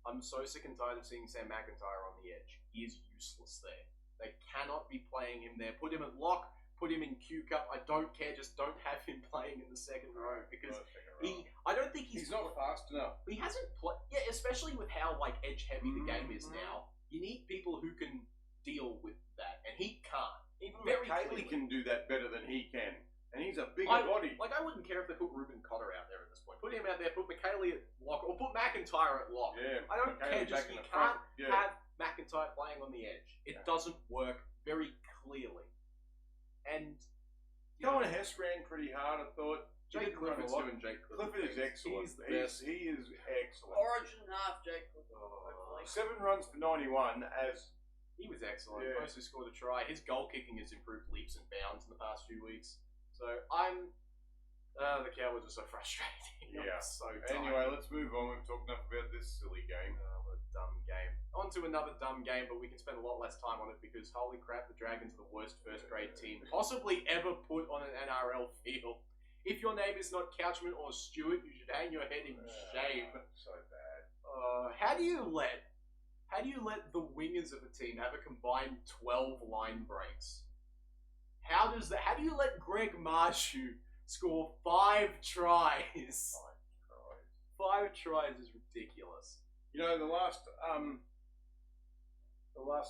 I'm so sick and tired of seeing Sam McIntyre on the edge. He is useless there. They cannot be playing him there. Put him at lock, put him in Q Cup. I don't care. Just don't have him playing in the second row because I don't think he's not fast enough. He hasn't played. Yeah, especially with how like edge heavy the game is now. You need people who can deal with that, and he can't. Even McKaylee can do that better than he can, and he's a bigger body. Like I wouldn't care if they put Ruben Cotter out there at this point. Put him out there. Put McKaylee at lock, or put McIntyre at lock. Yeah, I don't care. Just you can't have McIntyre playing on the edge. It doesn't work very clearly. And Cohen Hess ran pretty hard, I thought. Jake Clifford's doing Jake Clifford. Clifford is excellent. He's the best. He is excellent. Origin half, Jake Clifford. 7 runs for 91 as... He was excellent. Yeah. Mostly scored a try. His goal kicking has improved leaps and bounds in the past few weeks. So the Cowboys are so frustrating. Yeah. So tired. Anyway, let's move on. We've talked enough about this silly game. What a dumb game. On to another dumb game, but we can spend a lot less time on it because holy crap, the Dragons are the worst first grade team possibly ever put on an NRL field. If your name is not Couchman or Stewart, you should hang your head in shame. So bad. How do you let the wingers of a team have a combined 12 line breaks? How do you let Greg Marshew score 5 tries? 5 tries is ridiculous. You know, the last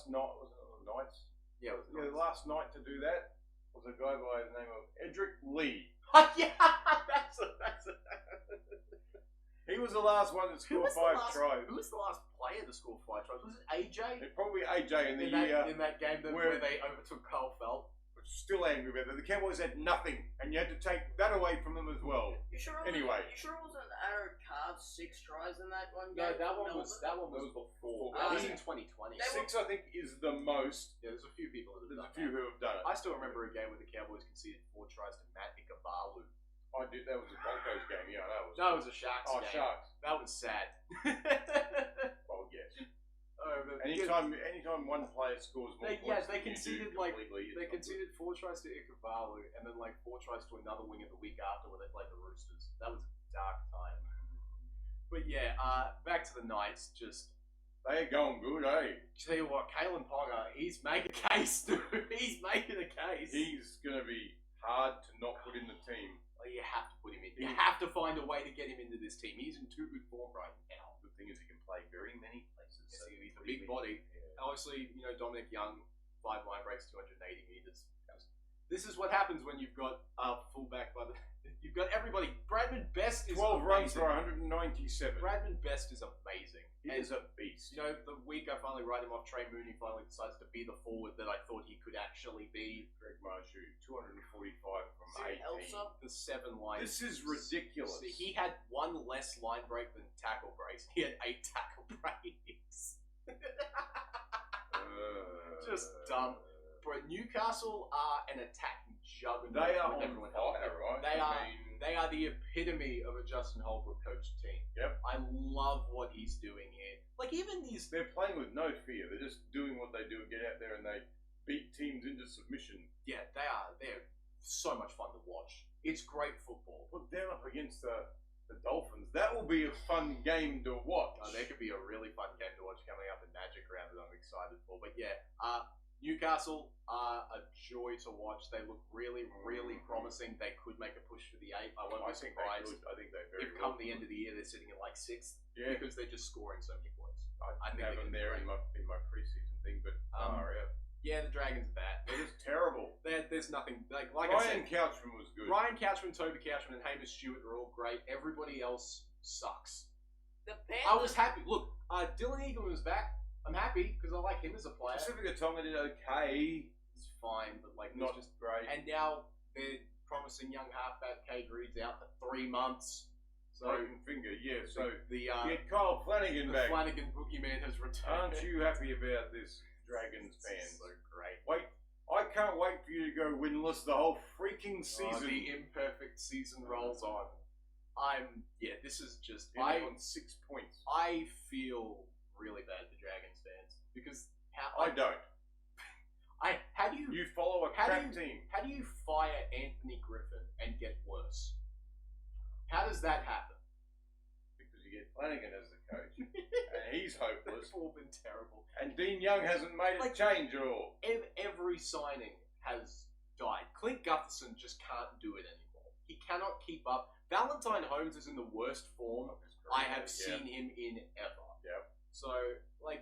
night, was it the Knights? Yeah, it was the last night to do that was a guy by the name of Edric Lee. Yeah, that's a... He was the last one to score 5 tries. Who was the last player to score 5 tries? Was it AJ? It's probably AJ in that game where they overtook Carl Felt. Still angry with it. The Cowboys had nothing, and you had to take that away from them as well. You sure it wasn't Aaron Card's 6 tries in that one game? No, that one was before. That was in 2020. 6, I think, is the most. Yeah, there's a few people that have There's done a few who have done it. I still remember a game where the Cowboys conceded 4 tries to Matt Ikabalu. I did. That was a Broncos game. Yeah, that was. No, it was a Sharks game. Sharks. That was sad. Well, yes. Anytime one player scores more points, they conceded 4 tries to Ikabalu and then 4 tries to another winger the week after when they played the Roosters. That was a dark time. But yeah, back to the Knights. Just they are going good, eh? Tell you what, Kalen Ponga, he's making a case, dude. He's making a case. He's gonna be hard to not put in the team. You have to put him in. You have to find a way to get him into this team. He's in too good form right now. The thing is, he can play very many places. So he's a big body. Obviously, Dominic Young, 5 line breaks, 280 meters. This is what happens when you've got a fullback you've got everybody. Bradman Best is 12 amazing. runs for 197. Bradman Best is amazing. He is a beast. The week I finally write him off, Trey Mooney finally decides to be the forward that I thought he could actually be. Greg Marshew, 245 from 18. The 7 line. This is ridiculous. He had 1 less line break than tackle breaks. He had 8 tackle breaks. Just dumb. But Newcastle are an attacking juggernaut. They are on fire, right? They are the epitome of a Justin Holbrook coached team. Yep. I love what he's doing here. They're playing with no fear. They're just doing what they do and get out there and they beat teams into submission. Yeah, they are. They're so much fun to watch. It's great football. Put them up against the the Dolphins. That will be a fun game to watch. There could be a really fun game to watch coming up in Magic Round that I'm excited for. But yeah, Newcastle are a joy to watch. They look really, really promising. They could make a push for the 8. I won't be surprised. I think they very if well come the end of the year they're sitting at like 6th, Yeah. because they're just scoring so many points. I think have they them can there play. in my preseason thing, but Yeah, the Dragons are bad. they're just terrible. There's nothing like I Ryan said. Couchman was good. Ryan Couchman, Toby Couchman, and Hamish Stewart are all great. Everybody else sucks. The I was Panthers. happy. Look, Dylan Egan was back. I'm happy because I like him as a player. Pacifica Tonga did okay, It's fine, but like not there's just. great. And now they're promising young halfback Kay Reed's out for 3 months. So Broken finger, yeah. So the get Kyle Flanagan back. Flanagan boogeyman has returned. Aren't you happy about this, Dragons fans? So great. Wait, I can't wait for you to go winless the whole freaking season. The imperfect season rolls on. This is just On 6 points. I feel really bad for Dragons fans because I don't. how do you You follow a How do crap team. how do you fire Anthony Griffin and get worse? How does that happen? Because you get Flanagan as the coach, and he's hopeless. They've all been terrible. And Dean Young hasn't made a Like- change at all. Every signing has died. Clint Gutherson just can't do it anymore. He cannot keep up. Valentine Holmes is in the worst form I have seen him in ever. Yep. So,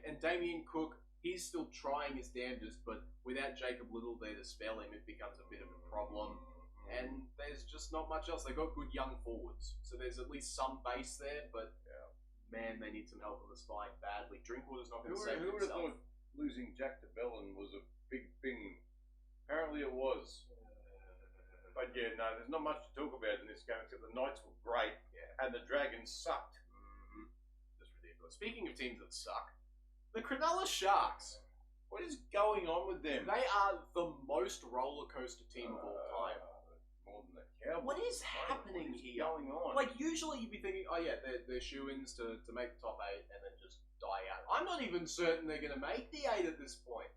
and Damien Cook, he's still trying his damnedest, but without Jacob Little there to spell him, it becomes a bit of a problem. And there's just not much else. They've got good young forwards, so there's at least some base there, but man, they need some help on the spine badly. Drinkwater's not going to save Who would have himself. thought losing Jack de Bellin was a big thing? Apparently it was. But yeah, no, there's not much to talk about in this game except the Knights were great and the Dragons sucked. Just ridiculous. Speaking of teams that suck, the Cronulla Sharks. What is going on with them? They are the most roller coaster team of all time. More than the Cowboys. What is What happening is here? going on? Like, usually you'd be thinking, oh yeah, they're shoo-ins to make the top 8 and then just die out. I'm not even certain they're going to make the 8 at this point.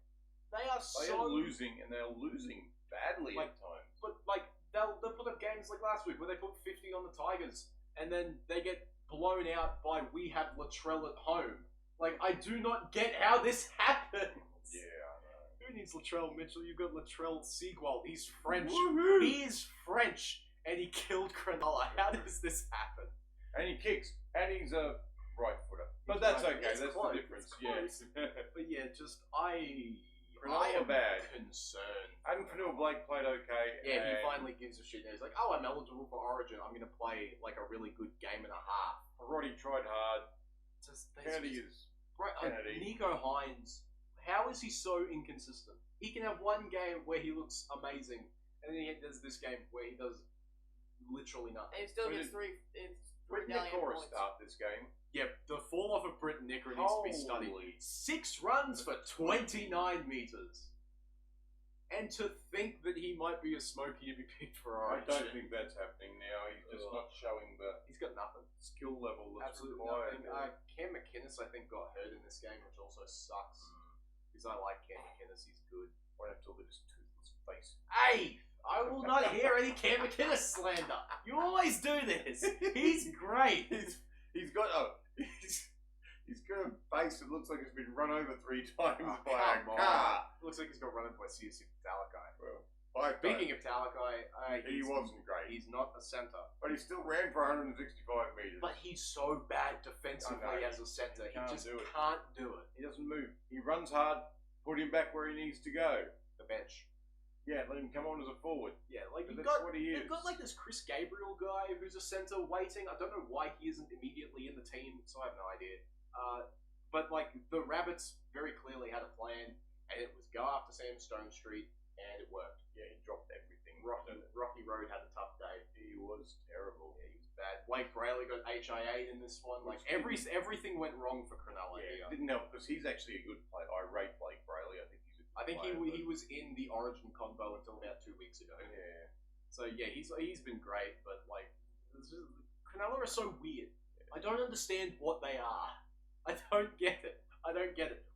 They are They so... are losing, and they're losing badly Like, at times. But, they'll put up games like last week where they put 50 on the Tigers and then they get blown out by we have Latrell at home. I do not get how this happens. Yeah, I know. Who needs Latrell Mitchell? You've got Latrell Seagull. He's French. Woohoo! He is French, and he killed Cronulla. How does this happen? And he kicks, and he's a right footer. But He's that's right. okay. It's That's close. the difference. It's close. Yeah. But yeah, just I Cronulla am bad. concerned. Adam Fanua-Blake played okay. Yeah, he and finally gives a shit. He's like, oh, I'm eligible for Origin. I'm going to play a really good game and a half. Roddy tried hard. Just, Kennedy is. Right, Kennedy. Nico Hines, how is he so inconsistent? He can have one game where he looks amazing, and then he does this game where he does literally And nothing. he still But gets it- three Britton Dalian Nickora points. start this game. Yep, the fall off of Britton Nickora needs to be studied. Holy. 6 runs for 29 meters. And to think that he might be a smoky to be picked for I Origin. don't think that's happening now. He's just not showing the He's got nothing. skill level that's Absolutely required. nothing. Cam McInnes, I think, got hurt in this game, which also sucks. Because I like Cam McInnes, he's good. Won't have to look at his toothless face. Hey! I will not hear any Cam McInnes slander. You always do this. He's great. He's got a he's got a face that looks like it's been run over 3 times Oh, by a come car. Looks like he's got run over by CSC Talakai. Well, I Speaking of Talakai, he wasn't great, he's not a centre. but he still ran for 165 meters. But he's so bad defensively I know. as a centre. He Can't just do it. can't do it. He doesn't move. He runs hard. Put him back where he needs to go. The bench. Yeah, let him come on as a forward. Yeah, But you've that's got, what he is. you've got this Chris Gabriel guy who's a centre waiting. I don't know why he isn't immediately in the team, so I have no idea. But the Rabbits very clearly had a plan, and it was go after Sam Stone Street, and it worked. Yeah, he dropped everything. Rocky Road had a tough day. He was terrible. Yeah, he was bad. Blake Brayley got HIA in this one. Everything went wrong for Cronulla Yeah, here. it didn't help because he's actually a good player. I rate Blake Brayley. I think he's a good I think player, he was in the Origin combo until about 2 weeks ago. Yeah. So yeah, he's been great, but Cronulla are so weird. I don't understand what they are. I don't get it.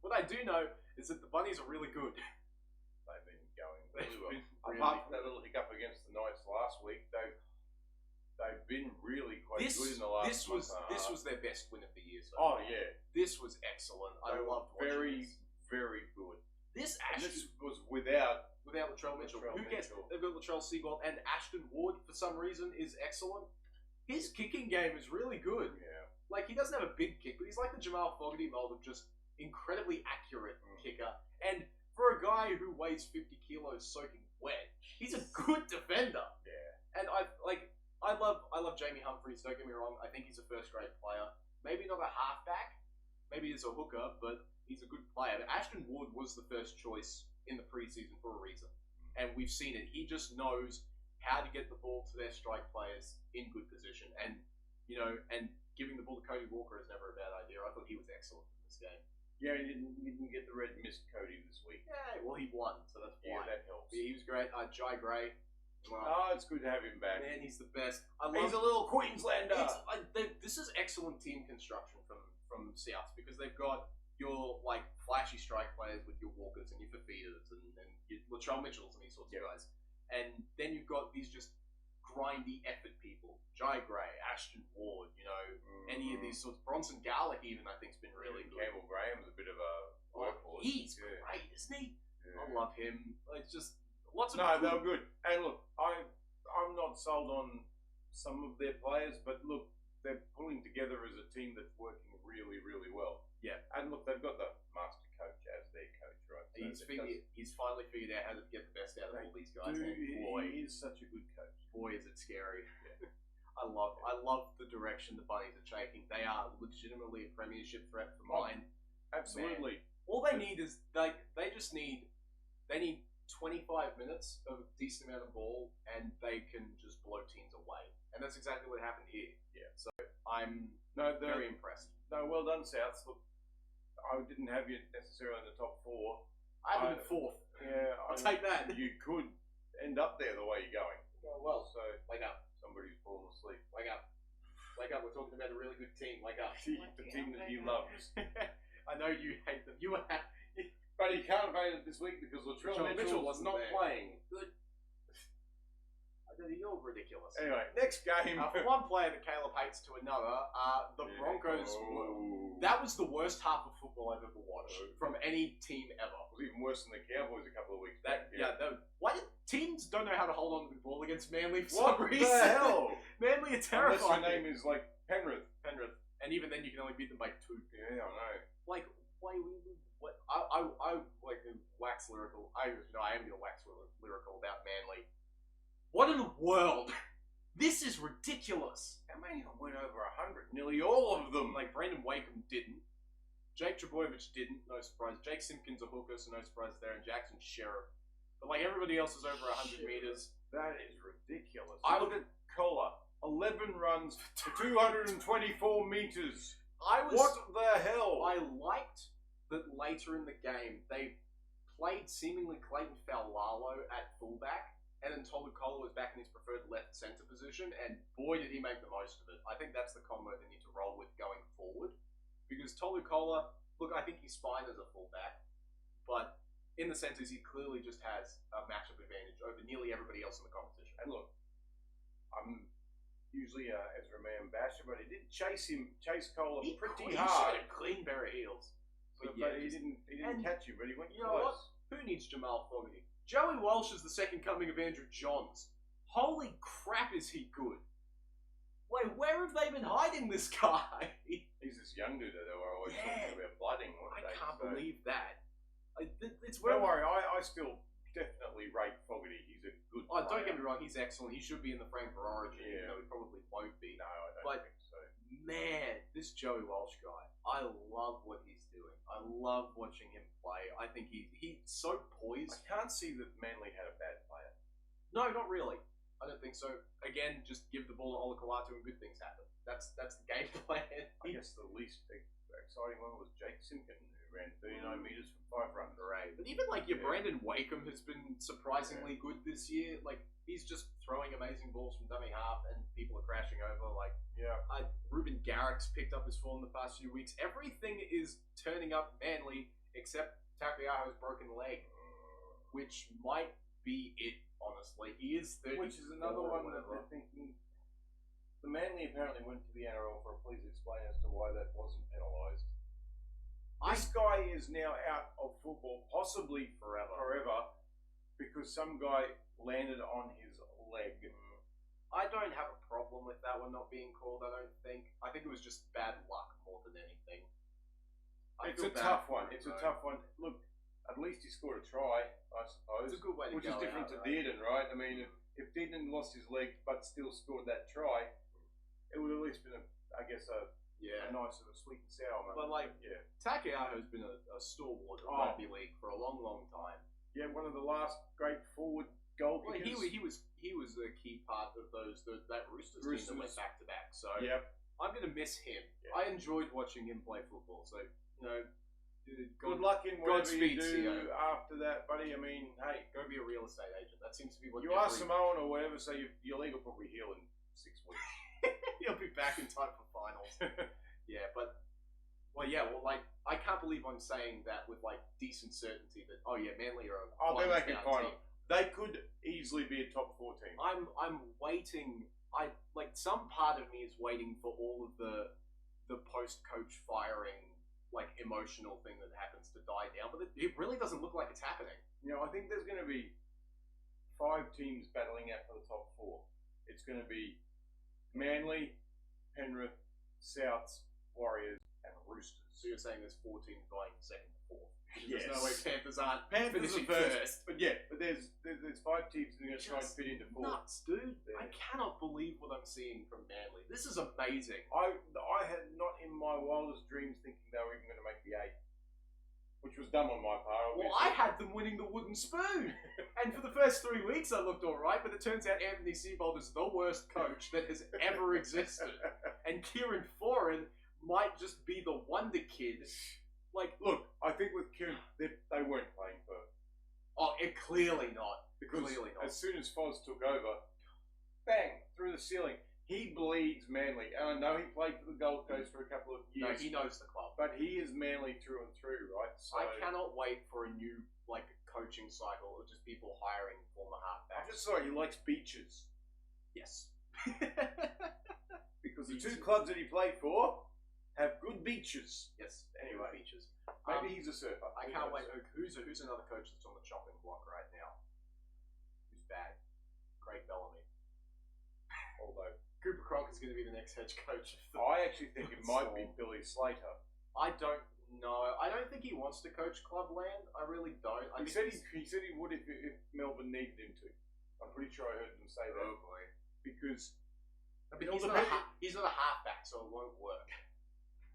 What I do know is that the Bunnies are really good. They've been going They've really well. been really Apart from that little hiccup against the Knights last week, they've been really played good in the last this was month and a this half. was their best win of the year. So Oh far. yeah, This was excellent. I They were loved watching very, this. very good. This And Ashton this was without. Latrell Mitchell. Latrell Who gets? Mitchell. They've got Latrell Seagull and Ashton Ward for some reason is excellent. His kicking game is really good. Yeah. Like he doesn't have a big kick, but he's like the Jamal Fogarty mold of just incredibly accurate kicker. And for a guy who weighs 50 kilos soaking wet, he's a good defender. Yeah. And I love Jamie Humphries. Don't get me wrong. I think he's a first grade player. Maybe not a halfback. Maybe he's a hooker, but he's a good player. But Ashton Wood was the first choice in the preseason for a reason, and we've seen it. He just knows how to get the ball to their strike players in good position, and and giving the ball to Cody Walker is never a bad idea. I thought he was excellent in this game. Yeah, he didn't get the red mist Cody this week. Yeah, well he won, so that's Yeah, fine. that helps. Yeah, he was great. Jai Gray. Oh, it's good to have him back. Man, he's the best. He's a little Queenslander. This is excellent team construction from South because they've got your like flashy strike players with your Walkers and your Fafitas and your Latrell Mitchells and these sorts of guys, and then you've got these just grindy effort people, Jai Gray, Ashton Ward, any of these sorts. Bronson Garlick even I think's been really good. Campbell Graham's a bit of a workhorse. He's great, isn't he? Yeah. I love him. It's just lots of they were good. And look, I'm not sold on some of their players, but look, they're pulling together as a team that's working really, really well. Yeah. And look, they've got the master coach as their coach, right? So He's finally figured out how to get the best out of all these guys. And he is such a good coach. boy, is it scary. I love the direction the Bunnies are taking. They are legitimately a premiership threat for mine. Absolutely. Man. All they need is they need 25 minutes of a decent amount of ball, and they can just blow teams away. And that's exactly what happened here. Yeah. So I'm very impressed. No, well done, Souths. Look, I didn't have you necessarily in the top four. I have them in fourth. Yeah, I'll take that. You could end up there the way you're going. Oh, well, So wake up. somebody's fallen asleep. Wake up. Wake up. We're talking about a really good team. Wake up. The team that you love. I know you hate them. You were But he can't have it this week because Latrell Mitchell was wasn't not there. playing. Good. You're ridiculous. Anyway, next game. From one player that Caleb hates to another, the Broncos. That was the worst half of football I've ever watched from any team ever. was even worse than the Cowboys a couple of weeks That back. why did teams don't know how to hold on to the ball against Manly for What some the reason? hell? Manly are Unless terrifying. your name is like Penrith. Penrith, and even then you can only beat them by 2. Yeah, I know. Like why? What? I like to wax lyrical. I am going to wax lyrical about Manly. What in the world? This is ridiculous. How many of them went over 100? Nearly all of them. Like Brandon Wakeham didn't. Jake Trbojevic didn't. No surprise. Jake Simpkins a hooker, so no surprise there. And Jackson Sheriff. But like everybody else is over 100 meters. That is ridiculous. I Look at Kohler. 11 runs for 224 meters. What the hell? I liked that later in the game they played seemingly Clayton Faulalo at fullback, and then Tolu Kohler was back in his preferred left centre position, and boy did he make the most of it. I think that's the combo they need to roll with going forward, because Tolu Kohler, look, I think he's fine as a fullback, but in the centres he clearly just has a matchup advantage over nearly everybody else in the competition. And look, I'm usually Ezra Mann basher, but he did chase Kohler pretty He hard. showed a clean pair of heels. But yeah, he didn't catch him, but he went you know what? close. Who needs Jamal Fogarty? Joey Walsh is the second coming of Andrew Johns. Holy crap, is he good? Wait, where have they been hiding this guy? He's this young dude that they were always Yeah. talking about blooding one I day. can't so- believe that. It's where. Don't worry, I still definitely rate Fogarty. He's a good Oh, player. don't get me wrong, he's excellent. He should be in the frame for Origin, Yeah. even though he probably won't be. No, I don't But- think so. Man, this Joey Walsh guy, I love what he's doing. I love watching him play. I think he's so poised. I can't see that Manly had a bad player. No, not really. I don't think so. Again, just give the ball to Olakalatu and good things happen. That's the game plan. I guess the least exciting one was Jake Simpkin, who ran 39 metres for 5 runs. Right. But even like your Yeah. Brandon Wakeham has been surprisingly good this year. Like he's just throwing amazing balls from dummy half, and people are crashing over. Like Yeah. Ruben Garrick's picked up his form the past few weeks. Everything is turning up Manly except Takiaho's broken leg, which might be it. Honestly, he is 30. Which is another one that they're thinking the Manly apparently went to the NRL for a please explain as to why that wasn't penalised. This guy is now out of football, possibly forever, because some guy landed on his leg. I don't have a problem with that one not being called, I don't think. I think it was just bad luck more than anything. It's a tough one. It's a tough one. Look, at least he scored a try, I suppose. It's a good way to Which is different to Dearden, right? I mean, if Dearden lost his leg but still scored that try, it would at least been, a nice sort of sweet and sour moment. But like, yeah. Takeaho has been a stalwart of rugby league for a long, long time. Yeah, one of the last great forward goal Well, kickers. he was a key part of that Roosters team that went back to back. So Yep. I'm gonna miss him. Yeah. I enjoyed watching him play football. So Good luck in whatever you Godspeed, do Theo. after that, buddy. I mean, hey, Go be a real estate agent. That seems to be what you are Samoan or whatever, so your leg will probably heal in 6 weeks. He'll be back in time for finals. Yeah, but I can't believe I'm saying that with like decent certainty that Manly are They make it final final. team. They could easily be a top 4 team. I'm waiting. Some part of me is waiting for all of the post coach firing emotional thing that happens to die down, but it really doesn't look like it's happening. I think there's going to be 5 teams battling out for the top 4. It's going to be Manly, Penrith, Souths, Warriors, and Roosters. So you're saying there's 4 teams vying for second and fourth? Yes. There's no way Panthers aren't Panthers finishing are first. But there's 5 teams that are going to try and fit into 4. Nuts, dude. Yeah. I cannot believe what I'm seeing from Manly. This is amazing. I had not in my wildest dreams thinking they were even going to make the 8, which was dumb on my part. Well, obviously. I had them winning the wooden spoon. And for the first 3 weeks, I looked all right, but it turns out Anthony Seibold is the worst coach that has ever existed. And Kieran Foran might just be the wonder kid. Look, I think with Kieran, they weren't playing for. Clearly not. Because Clearly not. as soon as Foz took over, bang, through the ceiling. He bleeds Manly. And I know he played for the Gold Coast for a couple of years. No, he knows the club. But he is Manly through and through, right? So I cannot wait for a new coaching cycle of just people hiring former I halfbacks. just saw he likes beaches. Yes. Because the Beaches. 2 clubs that he played for have good beaches. Yes. Anyway. Features. Maybe he's a surfer. I Who can't knows? wait. Who's another coach that's on the chopping block right now? Who's bad? Craig Bellamy. Although Cooper Cronk is going to be the next head coach. I actually think it might be Storm. Billy Slater. I don't know. I don't think he wants to coach Clubland. I really don't. He said he would if Melbourne needed him to. I'm pretty sure I heard them say that. Oh boy. Because But It all he's not, depends- he's not a halfback, so it won't work.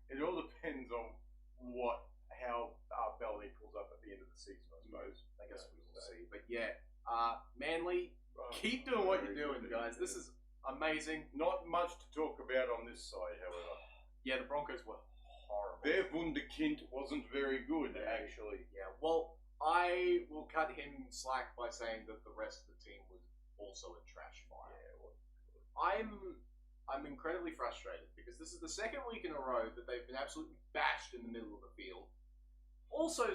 it all depends on how Bellamy pulls up at the end of the season, I suppose. I guess we will see. But yeah, Manly, keep doing what you're doing, guys. This is amazing. Not much to talk about on this side, however. Yeah, the Broncos were horrible. Their wunderkind wasn't very good, actually. Yeah, well, I will cut him slack by saying that the rest of the team was also a trash fire. I'm incredibly frustrated because this is the second week in a row that they've been absolutely bashed in the middle of the field. Also,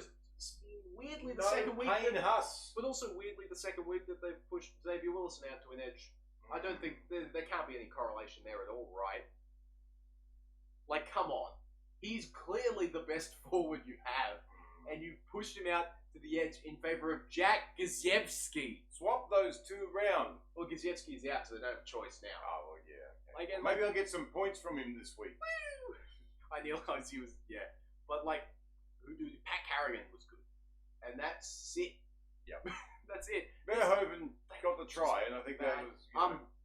weirdly, the second week, Huss. but also weirdly the second week that they've pushed Xavier Willison out to an edge. I don't think there can't be any correlation there at all, right? Come on, he's clearly the best forward you have, and you pushed him out to the edge in favor of Jack Gasiewski. Swap those 2 round. Well, Gasiewski's out, so they don't have a choice now. Oh, well, yeah. Again, Maybe I'll get some points from him this week. I realized he was, but Pat Carrigan was good, and that's it. Yep. That's it. Verhoeven got the try, and I think that was.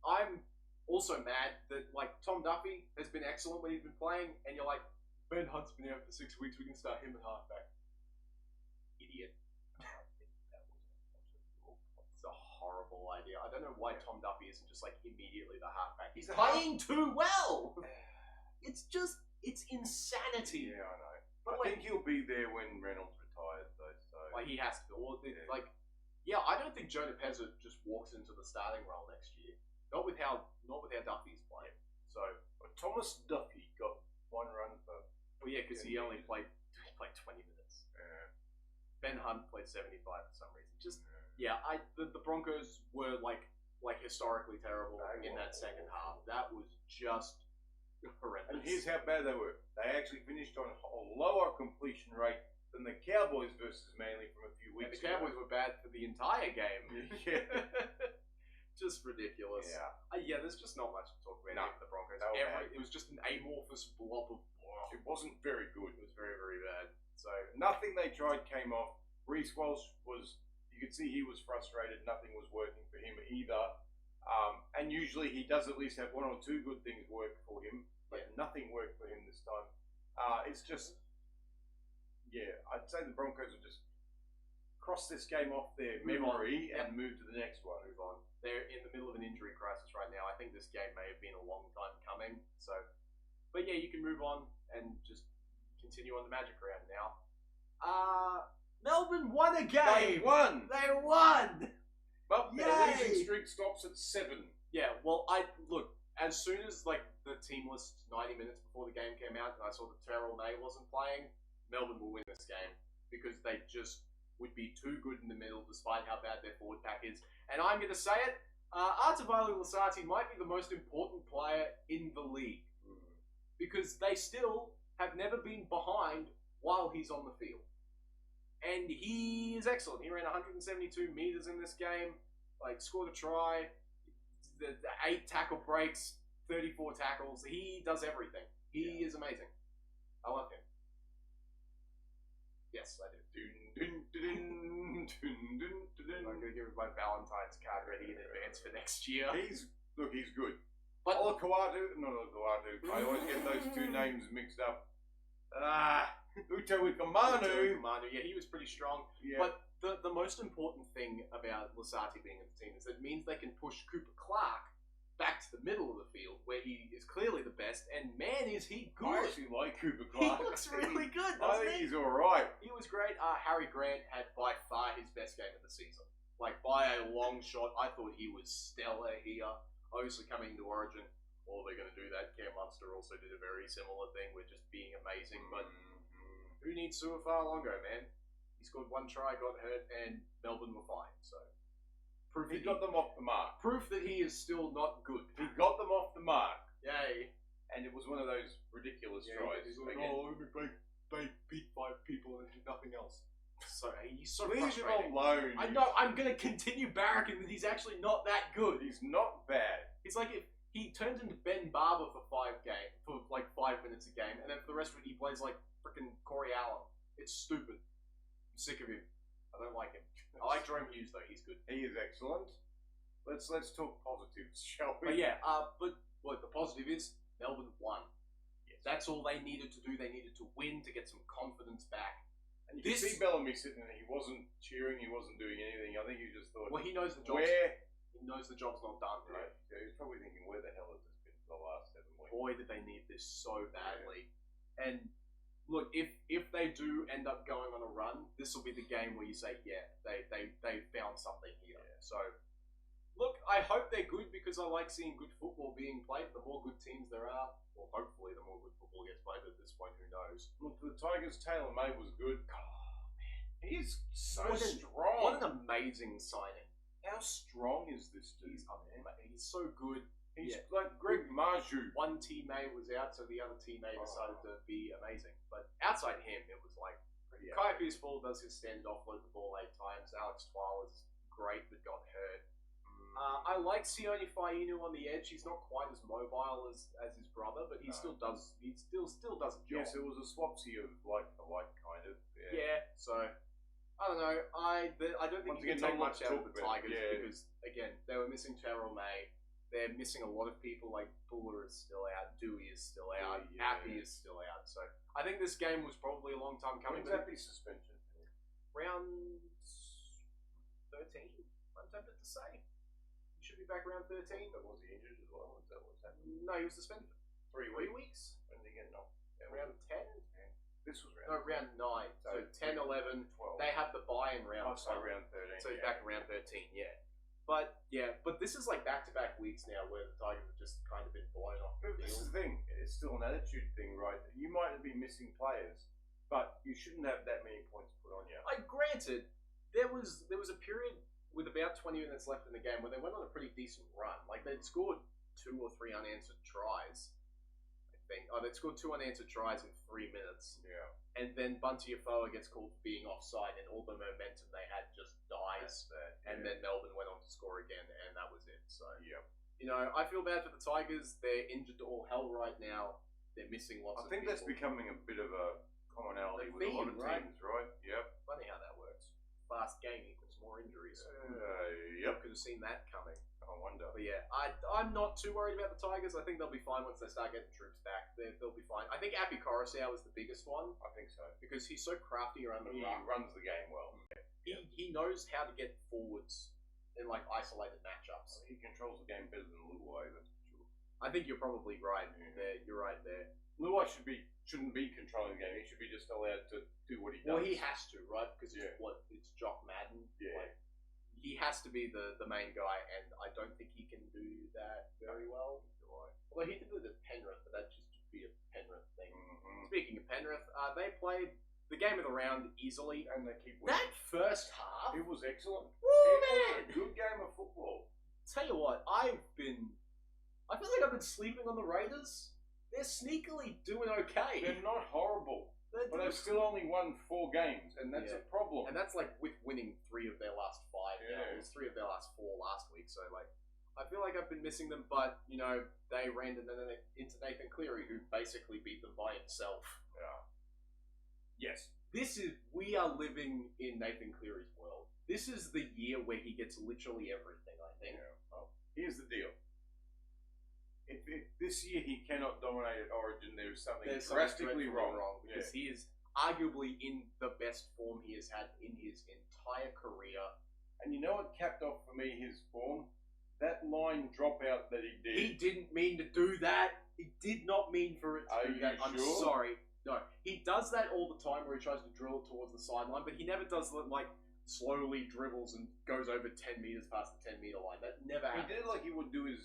I'm also mad that Tom Duffy has been excellent when he's been playing, and you're like, Ben Hunt's been out for 6 weeks. We can start him at halfback. Idiot. It's a horrible idea. I don't know why Tom Duffy isn't just immediately the halfback. He's playing too well. It's insanity. Yeah, I know. But I think he'll be there when Reynolds retires, though. So he has to. Or I don't think Jonah Pezza just walks into the starting role next year. Not with how Duffy's playing. So, but Thomas Duffy got 1 run for. well, yeah, because he only played 20 minutes. Ben Hunt played 75 for some reason. The Broncos were like historically terrible in that second half. That was just horrendous. And here's how bad they were. They actually finished on a lower completion rate than the Cowboys versus Manly from a few And weeks the Cowboys were bad for the entire game. Yeah. Just ridiculous. Yeah. There's just not much to talk about No. here for the Broncos. They were bad. It was just an amorphous blob of... It wasn't very good. It was very, very bad. So, Nothing they tried came off. Reece Walsh was, you could see he was frustrated. Nothing was working for him either. And usually he does at least have one or two good things work for him, but nothing worked for him this time. It's just, I'd say the Broncos will just cross this game off their memory and move to the next one. move on. They're in the middle of an injury crisis right now. I think this game may have been a long time coming. So, but yeah, you can move on and just continue on the Magic round now. Melbourne won a game. They won! They won! But their Yay! losing streak stops at 7. Yeah, well, look, as soon as like the team list 90 minutes before the game came out and I saw that Terrell May wasn't playing, Melbourne will win this game because they just would be too good in the middle despite how bad their forward pack is. And I'm going to say it, Artavali Lasati might be the most important player in the league because they still have never been behind while he's on the field. And he is excellent. He ran 172 meters in this game, like scored a try, the 8 tackle breaks, 34 tackles. He does everything. He is amazing. I love him. Yes, I do. I'm going to give my Valentine's card ready in advance for next year. He's good. But Kawatu. I always get those two names mixed up. Uto Wikamanu. Yeah, he was pretty strong. Yeah. But the most important thing about Lasati being in the team is that it means they can push Cooper Clark back to the middle of the field where he is clearly the best, and man, is he I good! actually like Cooper He Clark. looks really good, I doesn't think he? he's alright. He was great. Harry Grant had by far his best game of the season. Like, by a long shot, I thought he was stellar here. Obviously, coming into Origin, all they're going to do that. Cam Munster also did a very similar thing with just being amazing, but who needs Suafar Longo, man? He scored 1 try, got hurt, and Melbourne were fine, so... Proof He that got them off the mark. Proof that he is still not good. He got them off the mark. Yay. And it was one of those ridiculous tries. He's like, Again. oh, they beat 5 people and did nothing else. So he's so Leave him frustrating. alone. I know, I'm going to continue barracking that he's actually not that good. He's not bad. He's like, if he turns into Ben Barber for 5 minutes a game, and then for the rest of it he plays like freaking Corey Allen. It's stupid. I'm sick of him. I don't like him. I like Jerome Hughes though, he's good. He is excellent. Let's talk positives, shall we? But yeah, but the positive is Melbourne won. Yes. That's all they needed to do. They needed to win to get some confidence back. And you can see Bellamy sitting there. He wasn't cheering. He wasn't doing anything. I think he just thought, well, he knows the job's not done, right? Yeah, he's probably thinking, where the hell has this been for the last 7 weeks? Boy, did they need this so badly. Yeah. And look, if they do end up going on a run, this will be the game where you say, yeah, they found something here. Yeah. So, look, I hope they're good because I like seeing good football being played. The more good teams there are, well, hopefully the more good football gets played. At this point, who knows? Look, for the Tigers, Taylor May was good. Oh, man. He is so strong. What an amazing signing. How strong is this dude? He's so good. He's like Greg Marju. One teammate was out, so the other teammate decided to be amazing. But outside him, it was like Kai Pearce-Paul does his stand offload the ball 8 times. Alex Twal is great, but got hurt. I like Sione Fainu on the edge. He's not quite as mobile as his brother, but he still does. He still does a job. Yes, it was a swapsy of like kind of. Yeah. So I don't know. I don't think you can take much out of the Tigers because again they were missing Terrell May. They're missing a lot of people, like Buller is still out, Dewey is still out, Appy is still out. So I think this game was probably a long time coming. When's Appy's suspension? Round 13, I'm tempted to say. He should be back around 13. But was he injured as well? Is that what's happening? No, he was suspended. 3 weeks? When did he get knocked? Round 10? This was round 9. So 10, 11. 12. They have the bye in round 12. Round 13. So he's back around 13, But this is like back-to-back weeks now where the Tigers have just kind of been blown off the field. This is the thing. It's still an attitude thing, right? You might be missing players, but you shouldn't have that many points put on you. Granted, there was a period with about 20 minutes left in the game where they went on a pretty decent run. Like, they'd scored 2 or 3 unanswered tries, I think. Oh, they'd scored 2 unanswered tries in 3 minutes. Yeah. And then Bunty Afoa gets called for being offside, and all the momentum they had just dies. And then Melbourne went on to score again, and that was it. So, Yep. you know, I feel bad for the Tigers. They're injured to all hell right now. They're missing lots of I think people. that's becoming a bit of a commonality A with a lot of theme, right? teams, right? Yep. Funny how that works. Fast game equals more injuries. Yep. Could have seen that coming. I wonder. But yeah, I'm not too worried about the Tigers. I think they'll be fine once they start getting troops back. They'll be fine. I think Appy Coruscant is the biggest one I think so. because he's so crafty around the He ruck. runs the game well. He knows how to get forwards in like isolated matchups. He controls the game better than Luai, that's for sure. I think you're probably right Yeah. there. You're right there. Luai shouldn't be controlling the game. He should be just allowed to do what he does. Well, he has to, right? Because Yeah. it's Jock Madden. Yeah. Like, he has to be the main guy, and I don't think he can do that very well. Although he did it at Penrith, but that just should be a Penrith thing. Mm-hmm. Speaking of Penrith, they played the game of the round easily. And they keep winning. That first half, It was excellent. woo, It man! was a good game of football. Tell you what, I feel like I've been sleeping on the Raiders. They're sneakily doing okay. They're not horrible, They're but doing they've still only won 4 games, and that's Yeah. a problem. And that's like with winning 3 of their last 5 now. Yeah. It was 3 of their last 4 last week. So like, I feel like I've been missing them, but you know, they ran into Nathan Cleary, who basically beat them by himself. Yeah. Yes. We are living in Nathan Cleary's world. This is the year where he gets literally everything, I think. Yeah. Well, here's the deal. If this year he cannot dominate at Origin, there's something drastically wrong. because he is arguably in the best form he has had in his entire career. And you know what capped off for me his form? That line dropout that he did. He didn't mean to do that. He did not mean for it to Are do you that. I'm sure? sorry. No, he does that all the time where he tries to drill it towards the sideline, but he never does it like slowly dribbles and goes over 10 meters past the 10-meter line. That never He happens. did like he would do his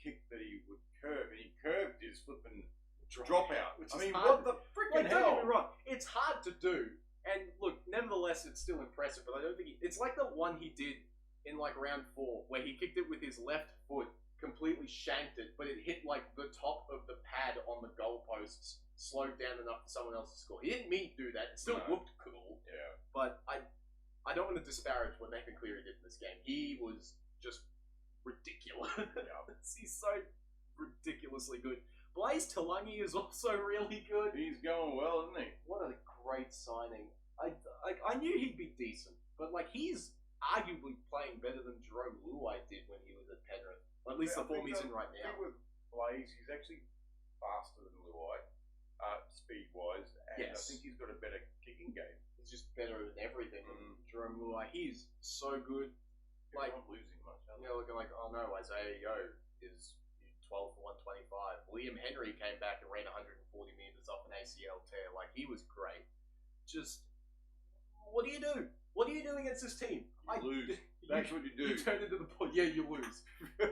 kick that he would curve, and he curved his flipping dropout. Which I is mean, hard. what the freaking Like, don't hell? get me wrong, it's hard to do. And look, nevertheless, it's still impressive, but I don't think it's like the one he did in like round 4, where he kicked it with his left foot, completely shanked it, but it hit like the top of the pad on the goalposts, slowed down enough for someone else to score. He didn't mean to do that. It still No. looked cool, Yeah. but I don't want to disparage what Nathan Cleary did in this game. He was just ridiculous. He's so ridiculously good. Blaze Talangi is also really good. He's going well, isn't he? What a great signing. I knew he'd be decent, but like he's arguably playing better than Jerome Luai did when he was at Penrith. Or at least the form he's in right I now. think with Blaze, he's actually faster than Luai, speed-wise, and Yes. I think he's got a better kicking game. He's just better at everything than Mm. Jerome Luai. He's so good. He's Like, not losing much. you know, looking like, oh no, Isaiah Yo is 12 for 125. William Henry came back and ran 140 meters off an ACL tear. Like, he was great. Just, what do you do? What do you do against this team? You lose. That's what you do. You turn into the bull. Yeah, you lose.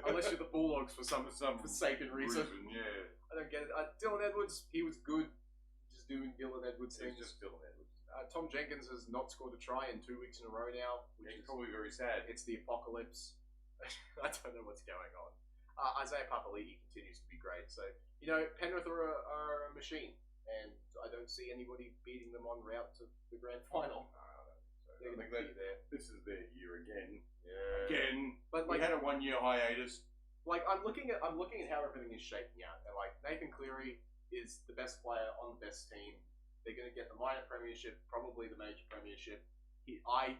Unless you're the Bulldogs for some forsaken reason. Yeah. I don't get it. Dylan Edwards, he was good. Just doing Dylan Edwards He's things. just still Edwards. Tom Jenkins has not scored a try in 2 weeks in a row now, which He's is probably very sad. it's the apocalypse. I don't know what's going on. Isaiah Papali'i continues to be great. So, you know, Penrith are a machine, and I don't see anybody beating them on route to the grand final. They're I going think to be there. this is their year again. Yeah. Again. But We like, had a 1-year hiatus. like I'm looking at how everything is shaking out. And like Nathan Cleary is the best player on the best team. They're going to get the minor premiership, probably the major premiership. I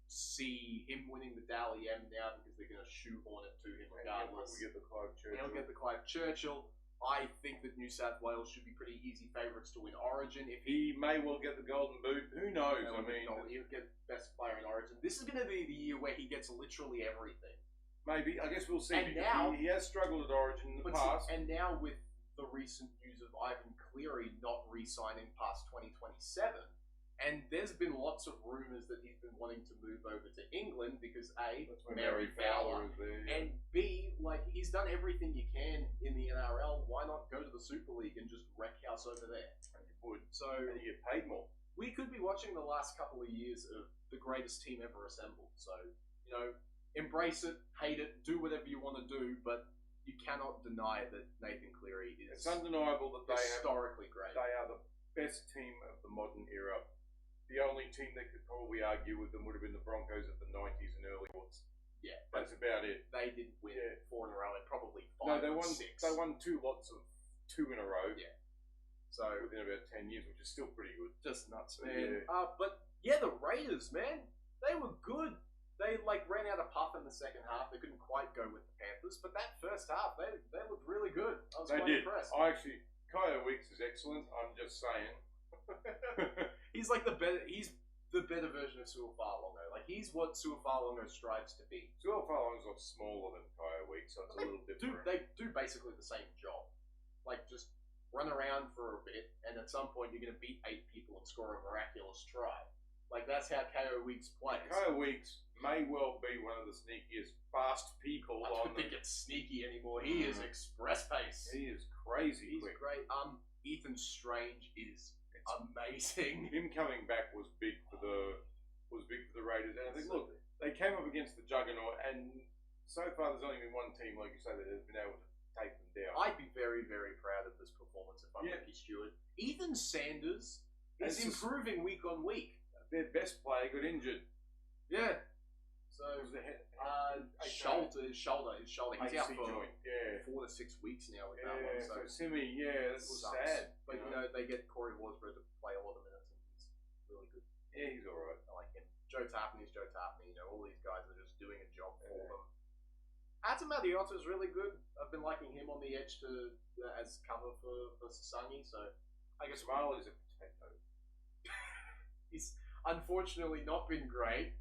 see him winning the Dally M now because they're going to shoehorn it to him regardless. We get the Clive Churchill. He'll get the Clive Churchill. I think that New South Wales should be pretty easy favourites to win Origin. If He may well get the Golden Boot. Who knows? I mean, he'll get best player in Origin. This is going to be the year where he gets literally everything. maybe. I guess we'll see. And because now- he has struggled at Origin in the But past. and now with the recent news of Ivan Cleary not re-signing past 2027, and there's been lots of rumours that he's been wanting to move over to England because A, That's when Mary Fowler, is there. Yeah. and B, like he's done everything you can in the NRL. Why not go to the Super League and just wreck house over there? And you would. So And you get paid more. we could be watching the last couple of years of the greatest team ever assembled. So, you know, embrace it, hate it, do whatever you want to do, but you cannot deny that Nathan Cleary is It's undeniable that historically great. They are the best team of the modern era. The only team that could probably argue with them would have been the Broncos of the 90s and early aughts. Yeah, That's about it. they didn't win 4 in a row and probably 5 No, they or won 6. They won 2 lots of 2 in a row. Yeah. So within about 10 years, which is still pretty good. just nuts, So, man. yeah. But yeah, the Raiders, man, they were good. They ran out of puff in the second half. They couldn't quite go with the Panthers, but that first half, they looked really good. I was They quite did. impressed. Kyle Weeks is excellent. I'm just saying. He's like the better version of Su'Fa'alongo. Like he's what Su'Fa'alongo strives to be. Su'Fa'alongo's a lot smaller than Kyle Weeks, so it's a little different. They do basically the same job. Like just run around for a bit, and at some point you're going to beat 8 people and score a miraculous try. Like that's how Ko Weeks plays. Kyle Weeks may well be one of the sneakiest, fast people. I don't think it's sneaky anymore. He is express pace. He is crazy He's quick. great. Ethan Strange is amazing. Him coming back was big for the Raiders, and I think look, they came up against the juggernaut, and so far there's only been one team, like you say, that has been able to take them down. I'd be very, very proud of this performance if I'm Ricky Stewart. Ethan Sanders is improving week on week. Their best player got injured. Yeah. So his shoulder. He's out for joint. 4 to 6 weeks now with that Yeah, one. So Simi, that was sad. But you know, they get Corey Horsburgh to play a lot of minutes, and he's really good. Yeah, he's alright. I like him. Joe Tapney's Joe Tapney. You know, all these guys are just doing a job for them. Atam Adiota is really good. I've been liking him on the edge as cover for Sasangi. So I guess Marley's a potato. He's unfortunately not been great,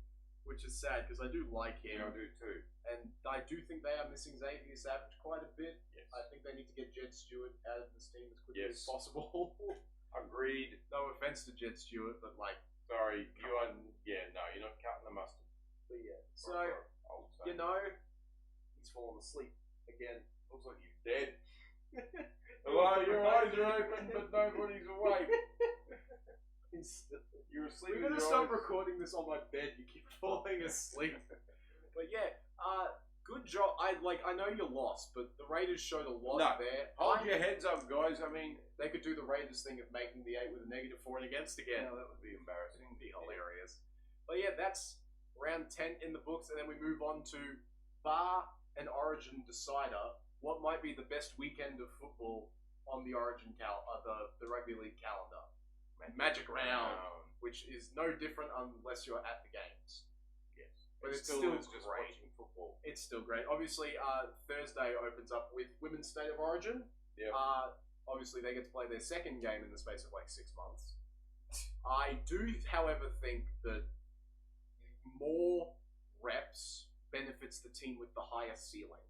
which is sad because I do like him. Yeah, I do too. And I do think they are missing Xavier Savage quite a bit. Yes. I think they need to get Jed Stewart out of this team as quickly as Yes. possible. Agreed. No offense to Jed Stewart, but like, Sorry, you're not cutting the mustard. but yeah. So I'll say. you know, he's fallen asleep again. Looks like he's dead. Hello, your eyes are open, but nobody's awake. You're asleep. We're with gonna your stop eyes. recording this on my bed. You keep falling asleep. But yeah, good job. I know you lost, but the Raiders showed a lot No. there. Hold your heads up, guys. I mean, They could do the Raiders thing of making the 8 with a -4 and against again. that would be embarrassing. It'd be hilarious. But yeah, that's round 10 in the books, and then we move on to bar and Origin decider. What might be the best weekend of football on the Origin the rugby league calendar? Magic Round, which is no different unless you're at the games. Yes, But it's still still is just great. watching football. It's still great. Obviously, Thursday opens up with Women's State of Origin. Yep. Obviously, they get to play their second game in the space of like 6 months. I do, however, think that more reps benefits the team with the higher ceiling,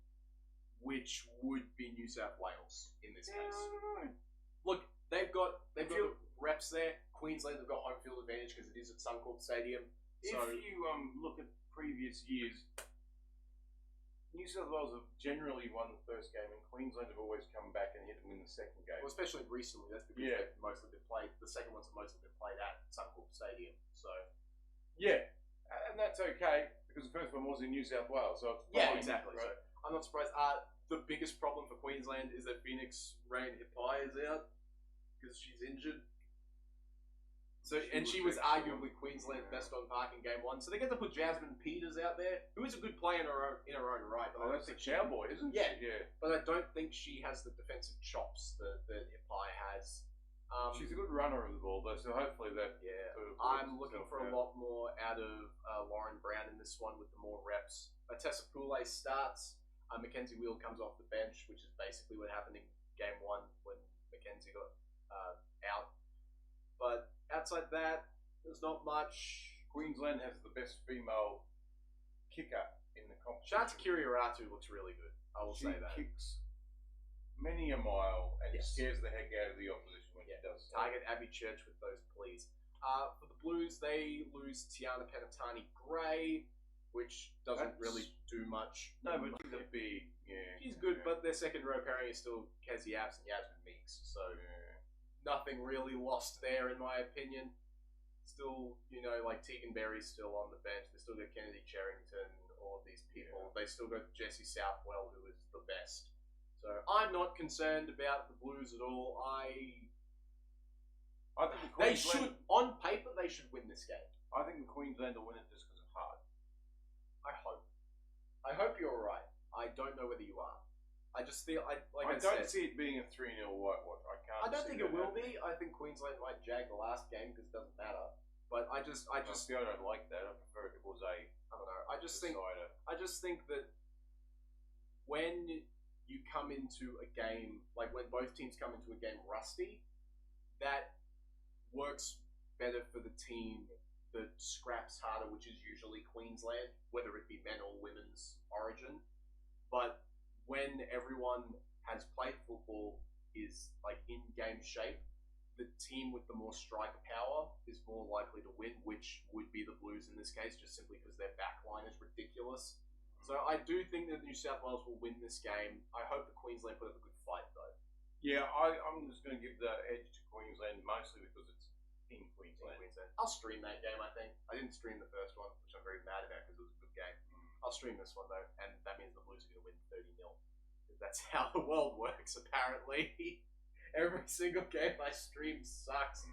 which would be New South Wales in this case. Look, they've got the reps there. Queensland have got home field advantage because it is at Suncorp Stadium. If So you look at previous years, New South Wales have generally won the first game, and Queensland have always come back and hit them in the second game. well, especially recently, that's because they've mostly been played. The second ones have mostly been played at Suncorp Stadium. So Yeah, and that's okay because the first one was in New South Wales, so it's fine, yeah, exactly. right? So I'm not surprised. The biggest problem for Queensland is that Phoenix Rain Hipai is out because she's injured. So she was arguably Queensland's best on park in game 1. So they get to put Jasmine Peters out there, who is a good player in her own right. But Oh, that's a cowboy, isn't Yeah. she? Yeah. But I don't think she has the defensive chops that Hipai has. She's a good runner of the ball, though, so hopefully that. Yeah, sort of I'm works looking itself for a out. lot more out of Lauren Brown in this one with the more reps. Tessa Poulet starts. Mackenzie Wheel comes off the bench, which is basically what happened in game 1 when Mackenzie got out. But outside that, there's not much. Queensland has the best female kicker in the competition. Shanta Kiriaratu looks really good. I will She say that. kicks many a mile and Yes. scares the heck out of the opposition when she does so. Target Abby Church with those pleas. For the Blues, they lose Tiana Penatani Gray, which doesn't really do much. No, but she's a big, She's good, but their second row pairing is still Kezzy Apps and Yasmin Meeks, so nothing really lost there in my opinion. Still, like Tegan Berry's still on the bench. They still got Kennedy Charrington, all of these people. They still got Jesse Southwell, who is the best. So I'm not concerned about the Blues at all. I think They should, on paper, they should win this game. I think the Queensland will win it just because it's hard. I hope you're right. I don't know whether you are. I just feel I don't see it being a 3-0 whitewash. I don't think it will be. I think Queensland might jag the last game because it doesn't matter. But I don't like that. I prefer it was I don't know. I just think that when you come into a game, like when both teams come into a game rusty, that works better for the team that scraps harder, which is usually Queensland, whether it be men or women's origin. But when everyone has played football, is like in game shape, the team with the more striker power is more likely to win, which would be the Blues in this case, just simply because their back line is ridiculous. So I do think that New South Wales will win this game. I hope that Queensland put up a good fight, though. Yeah, I'm just going to give the edge to Queensland, mostly because it's in Queensland. I'll stream that game, I think. I didn't stream the first one, which I'm very mad about because it was a good game. I'll stream this one, though, and that means the Blues are going to win 30-0. That's how the world works, apparently. Every single game I stream sucks.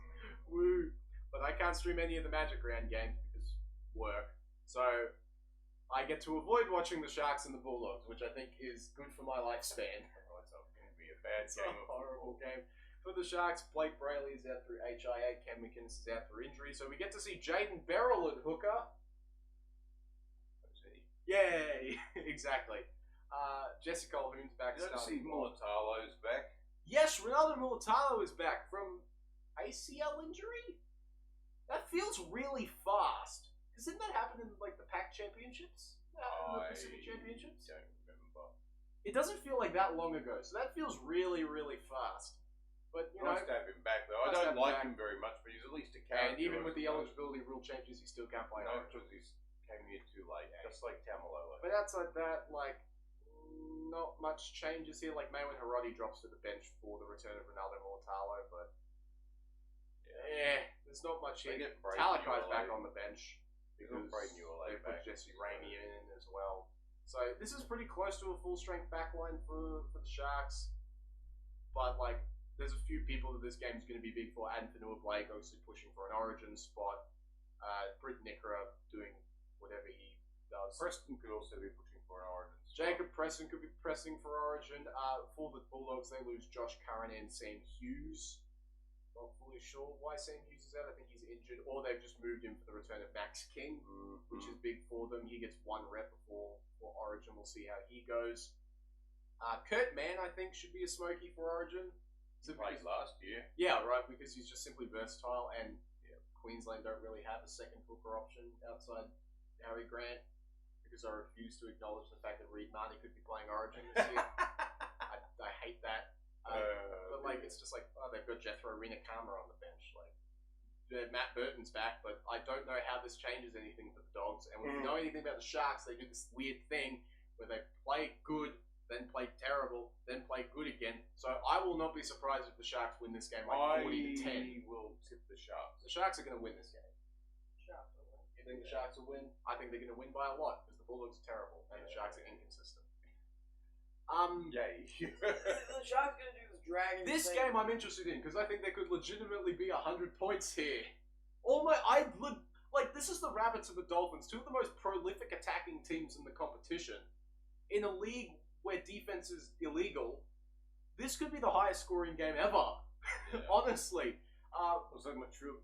Woo. But I can't stream any of the Magic Round games because work. So I get to avoid watching the Sharks and the Bulldogs, which I think is good for my lifespan. It's going to be a bad game. It's a horrible game. For the Sharks, Blake Brayley is out through HIA, Cam McInnes is out through injury, so we get to see Jaden Beryl at hooker. Yay! Exactly. Jesse Colhoun's back. Did I see Mulatalo's back? Yes, Ronaldo Mulatalo is back from ACL injury. That feels really fast. Because didn't that happen in like the PAC Championships? The Pacific Championships? I don't remember. It doesn't feel like that long ago, so that feels really, really fast. But you know, nice to have him back though. I don't like him very much, but he's at least a character. And even with the eligibility rule changes, he still can't play. No, because he's came here too late, just like Tamalolo. But outside that, like, not much changes here. Like Maywin Hiroti drops to the bench for the return of Ronaldo Mulatalo, but there's not much here. Talakai's back on the bench because they put Jesse Ramey in as well. So this is pretty close to a full strength backline for the Sharks. But like, there's a few people that this game's going to be big for. Adam Fanua-Blake obviously pushing for an Origin spot. Britt Nickera doing whatever he does. Preston could also be pushing for an Origin spot. Jacob Preston could be pressing for Origin. For the Bulldogs, they lose Josh Curran and Sam Hughes. Not fully sure why Sam Hughes is out. I think he's injured, or they've just moved him for the return of Max King, which is big for them. He gets one rep for Origin. We'll see how he goes. Kurt Mann, I think, should be a smoky for Origin. He played last year. Yeah, right, because he's just simply versatile, and Queensland don't really have a second hooker option outside Harry Grant, because I refuse to acknowledge the fact that Reid Marnie could be playing Origin this year. I hate that. But like, it's just like, they've got Jethro Rinakama on the bench. Like, Matt Burton's back, but I don't know how this changes anything for the Dogs. And if you know anything about the Sharks, they do this weird thing where they play good, then play terrible, then play good again. So I will not be surprised if the Sharks win this game like 40-10. I will tip the Sharks. The Sharks are going to win this game. Sharks will win. You think the Sharks will win? I think they're going to win by a lot because the Bulldogs are terrible and the Sharks are inconsistent. Yay. The Sharks going to do this dragon This thing. game I'm interested in because I think there could legitimately be 100 points here. This is the Rabbits and the Dolphins, two of the most prolific attacking teams in the competition. In a league where defense is illegal, this could be the highest scoring game ever. Yeah. Honestly. Was like Matrell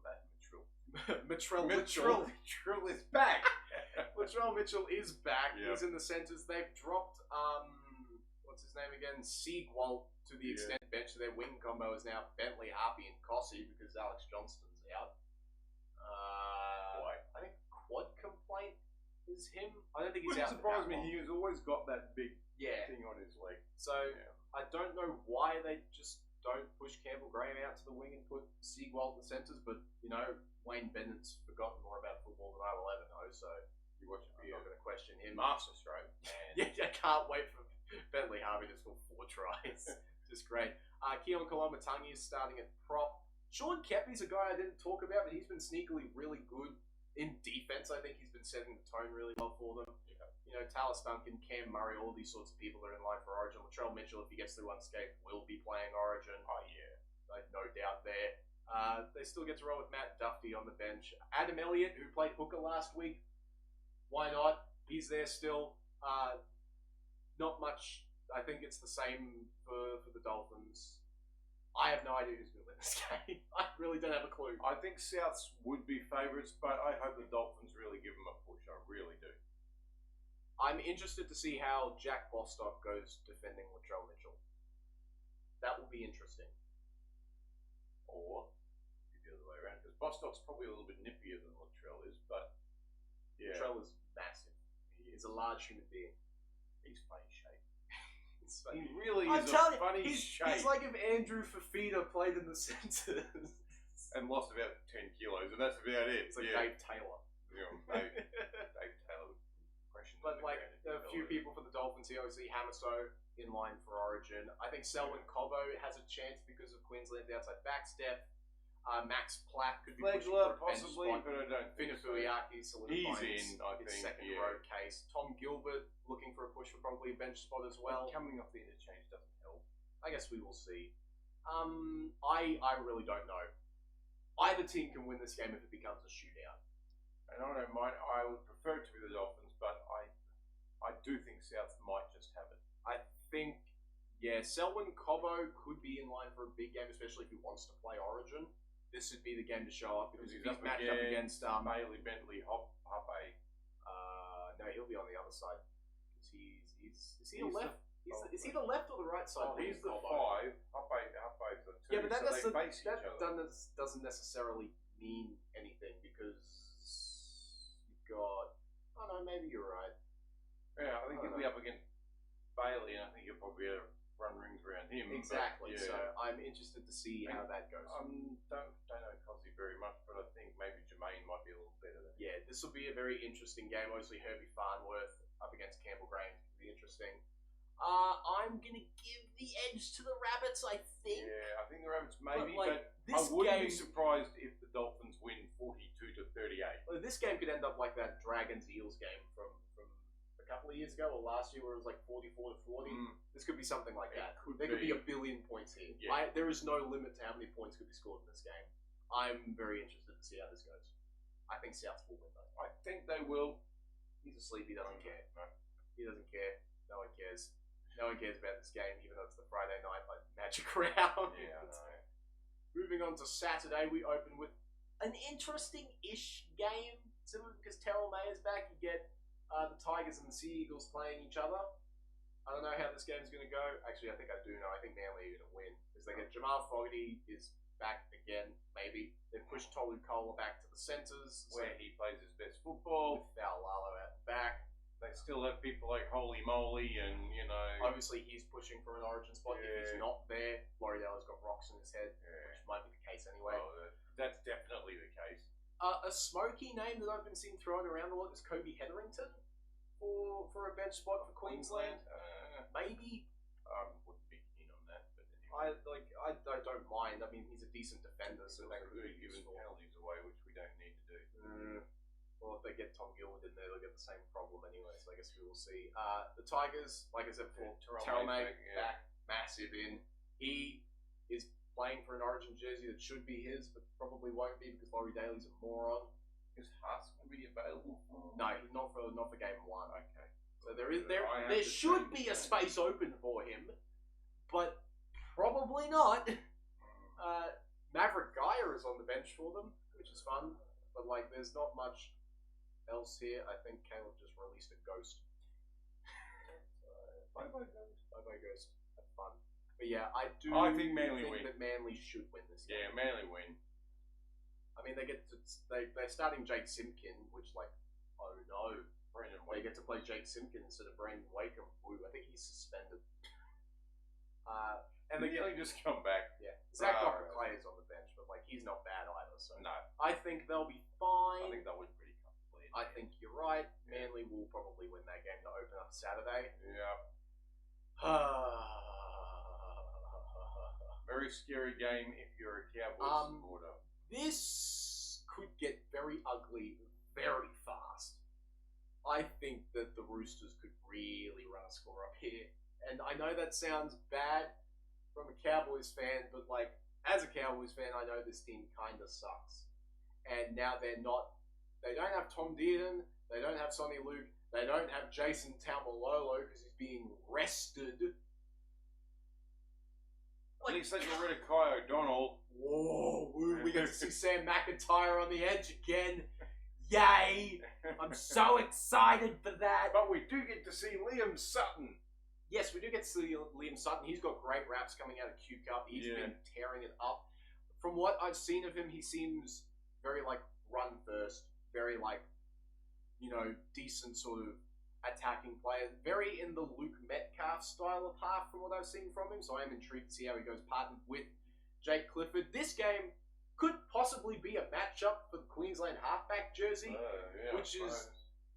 Mitchell is back. Latrell Mitchell is back. Yep. He's in the centres. They've dropped, what's his name again? Siegwalt to the extent bench. Their wing combo is now Bentley, Harpy, and Cossey because Alex Johnston's out. I think Quad Complaint is him. I don't think he's out. Wouldn't surprise me. He's always got that big thing on his leg. So I don't know why they just don't push Campbell Graham out to the wing and put Siegwalt in the centres, but Wayne Bennett's forgotten more about football than I will ever know, so I'm not going to question him. Master stroke. I can't wait for Bentley Harvey to score 4 tries. Just great. Keon Kolomatangi is starting at prop. Sean Kepi's a guy I didn't talk about, but he's been sneakily really good in defense. I think he's been setting the tone really well for them. Talis Duncan, Cam Murray, all these sorts of people are in line for Origin. Latrell Mitchell, if he gets through unscathed, will be playing Origin. Oh yeah, No doubt there. They still get to roll with Matt Duffy on the bench. Adam Elliott, who played hooker last week, why not? He's there still. Not much. I think it's the same for the Dolphins. I have no idea who's going to win this game. I really don't have a clue. I think Souths would be favourites, but I hope the Dolphins really give them a push. I really do. I'm interested to see how Jack Bostock goes defending Latrell Mitchell. That will be interesting. Or the other way around, because Bostock's probably a little bit nippier than Latrell is, but yeah, Latrell is massive. He's a large human being. he's funny shape. He really I'm is telling a funny you, shape. he's like if Andrew Fafita played in the centres. And lost about 10 kilos, and that's about it. It's like yeah. Dave Taylor. Dave Taylor. But like a few people for the Dolphins here, obviously Hamaso in line for Origin. I think Selwyn Cobbo has a chance because of Queensland's outside back step. Max Platt could be pushing for a bench possibly, spot. but I don't think so. Finafuyaki solidifying He's in, I his think, second yeah. row case. Tom Gilbert looking for a push for probably a bench spot as well. Coming off the interchange doesn't help. I guess we will see. I really don't know. Either team can win this game if it becomes a shootout. And I don't mind. I would prefer it to be the Dolphins, but I do think South might just have it. I think, yeah, Selwyn Cobbo could be in line for a big game, especially if he wants to play Origin. This would be the game to show up because if he's matched up against Bailey, Bentley, Hoppe. No, he'll be on the other side. Is he He's the left? Is he the left or the right side? He's the Cobbo? 5. Hoppe's the 2. Yeah, but that, so they face each other. doesn't necessarily mean anything because you've got. Oh no, maybe you're right. Yeah, I think he'll be up against Bailey, and I think he'll probably be able to run rings around him. Exactly. But, yeah. So I'm interested to see how that goes. Don't know Cosy very much, but I think maybe Jermaine might be a little better than him. Yeah, this will be a very interesting game. Obviously, Herbie Farnworth up against Campbell Graham will be interesting. I'm gonna give the edge to the Rabbits. I think. Yeah, I think the Rabbits maybe, but I wouldn't be surprised if the Dolphins win 42-38. Well, this game could end up like that Dragons Eels game from a couple of years ago or last year, where it was like 44-40. This could be something like that. There could be a billion points here. Yeah. There is no limit to how many points could be scored in this game. I'm very interested to see how this goes. I think Souths will win though. I think they will. He's asleep. He doesn't care. No. He doesn't care. No one cares. No one cares about this game, even though it's the Friday night like Magic Round. Yeah, I know. Moving on to Saturday, we open with an interesting-ish game. Simply because Terrell Mayer's back, you get the Tigers and the Sea Eagles playing each other. I don't know how this game's going to go. Actually, I think I do know. I think Manly are going to win. Because they get Jamal Fogarty is back again, maybe. They've pushed Tolu Kola back to the centres. Where he plays his best football. With Lalo at the back. They still have people like Holy Moly and, Obviously, he's pushing for an Origin spot. Yeah. If he's not there, Lauderdale's got rocks in his head, which might be the case anyway. Well, that's definitely the case. A smoky name that I've been seeing thrown around a lot is Kobe Hetherington for a bench spot for Queensland. Maybe. I wouldn't be keen on that, but anyway. I don't mind. I mean, he's a decent defender, so that could be giving useful. penalties away, which we don't need to do. Well, if they get Tom Gilbert in there, they'll get the same problem anyway, so I guess we will see. The Tigers, like I said before, Terrell May back, massive in. He is playing for an Origin jersey that should be his, but probably won't be because Laurie Daly's a moron. Is Haas going to be available? No, he's not for game one. Okay. So there should be a space open for him, but probably not. Maverick Geyer is on the bench for them, which is fun, but there's not much else here. I think Caleb just released a ghost. Bye bye ghost. Have fun. But yeah, I think Manly win. That Manly should win this game. Yeah, Manly win. I mean, they're starting Jake Simpkin, which oh no, Brandon they Wakeham. get to play Jake Simpkin instead of Brandon Wakeham. Who I think he's suspended. And Did he just come back? Yeah, Zach Clay is on the bench, but he's not bad either. So No. I think they'll be fine. I think they'll win pretty comfortably. I think you're right. Manly will probably win that game to open up Saturday. Yeah. Very scary game if you're a Cowboys supporter. This could get very ugly very fast. I think that the Roosters could really run a score up here. And I know that sounds bad from a Cowboys fan, but like, as a Cowboys fan, I know this team kind of sucks. And now they don't have Tom Dearden, they don't have Sonny Luke, they don't have Jason Taumalolo because he's being rested. At least they got rid of Kai O'Donnell. Whoa, we get to see Sam McIntyre on the edge again. Yay! I'm so excited for that. But we do get to see Liam Sutton. Yes, we do get to see Liam Sutton. He's got great raps coming out of Q Cup. He's been tearing it up. From what I've seen of him, he seems very, like, run first. Very, like, decent sort of attacking player. Very in the Luke Metcalf style of half from what I've seen from him. So I am intrigued to see how he goes partnered with Jake Clifford. This game could possibly be a matchup for the Queensland halfback jersey, which is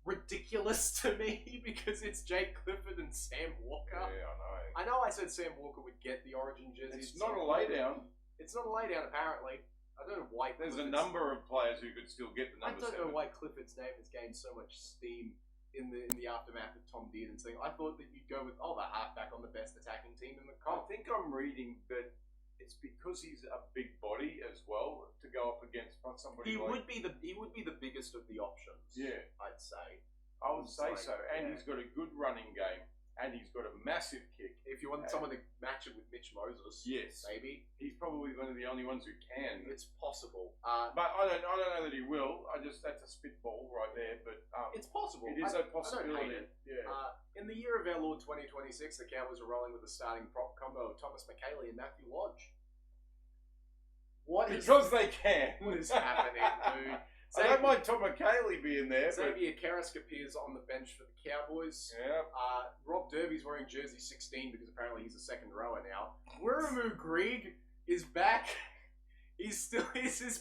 ridiculous to me because it's Jake Clifford and Sam Walker. Yeah, I know I said Sam Walker would get the Origin jersey. It's not a laydown. It's not a laydown, apparently. I don't know why. There's a number of players who could still get the number 7. I don't know why Clifford's name has gained so much steam in the aftermath of Tom Dearden's thing. I thought that you'd go with the halfback on the best attacking team in the I comp. think I'm reading that it's because he's a big body as well to go up against somebody. He would be the biggest of the options. Yeah, I'd say. I would say Like, so. And yeah. he's got a good running game, and he's got a massive kick. If you want someone to match it with Mitch Moses, Yes, maybe he's probably one of the only ones who can. it's possible. But I don't know that he will. That's a spitball right there. But It's possible. it is a a possibility. it. Yeah. In the year of our Lord 2026, the Cowboys are rolling with a starting prop combo of Thomas McKaylee and Matthew Lodge. Because they can. What is happening, dude? I don't mind Tom McKaylee being there. Xavier Carrisk appears on the bench for the Cowboys. Yeah. Rob Derby's wearing jersey 16 because apparently he's a second rower now. Wiramu Grieg is back. His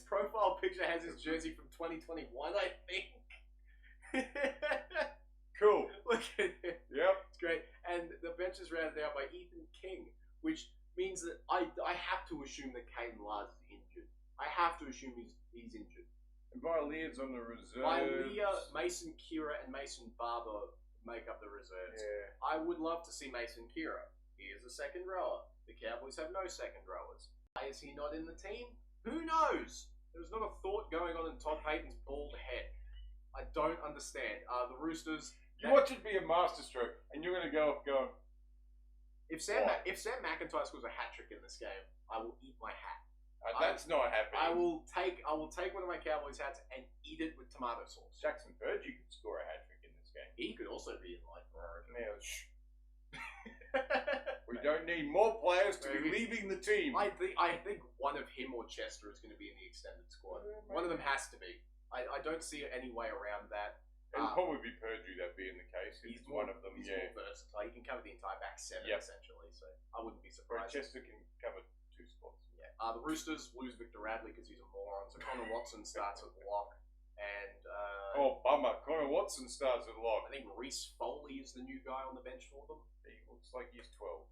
profile picture has his jersey from 2021, I think. Cool. Look at it. Yep. It's great. And the bench is rounded out by Ethan King, which means that I have to assume that Caden Lars is injured. I have to assume he's injured. And Villiers on the reserves. Villiers, Mason Kira, and Mason Barber make up the reserves. Yeah. I would love to see Mason Kira. He is a second rower. The Cowboys have no second rowers. Why is he not in the team? Who knows? There's not a thought going on in Todd Payton's bald head. I don't understand. The Roosters. You watch it be a masterstroke, and you're going to go. If Sam McIntyre scores a hat trick in this game, I will eat my hat. That's not happening. I will take one of my Cowboys hats and eat it with tomato sauce. Jackson Burgee could score a hat trick in this game. He could also be in line for Origin. Now, we don't need more players to be leaving the team. I think one of him or Chester is going to be in the extended squad. One of them has to be. I don't see any way around that. It'll probably be Purdue, that being the case. He's one of them. He's more versatile. He can cover the entire back seven, essentially. So I wouldn't be surprised. Chester can cover 2 spots. Yeah. The Roosters lose Victor Radley because he's a moron. So Connor Watson starts at lock, and bummer! Connor Watson starts at lock. I think Reece Foley is the new guy on the bench for them. He looks like he's 12.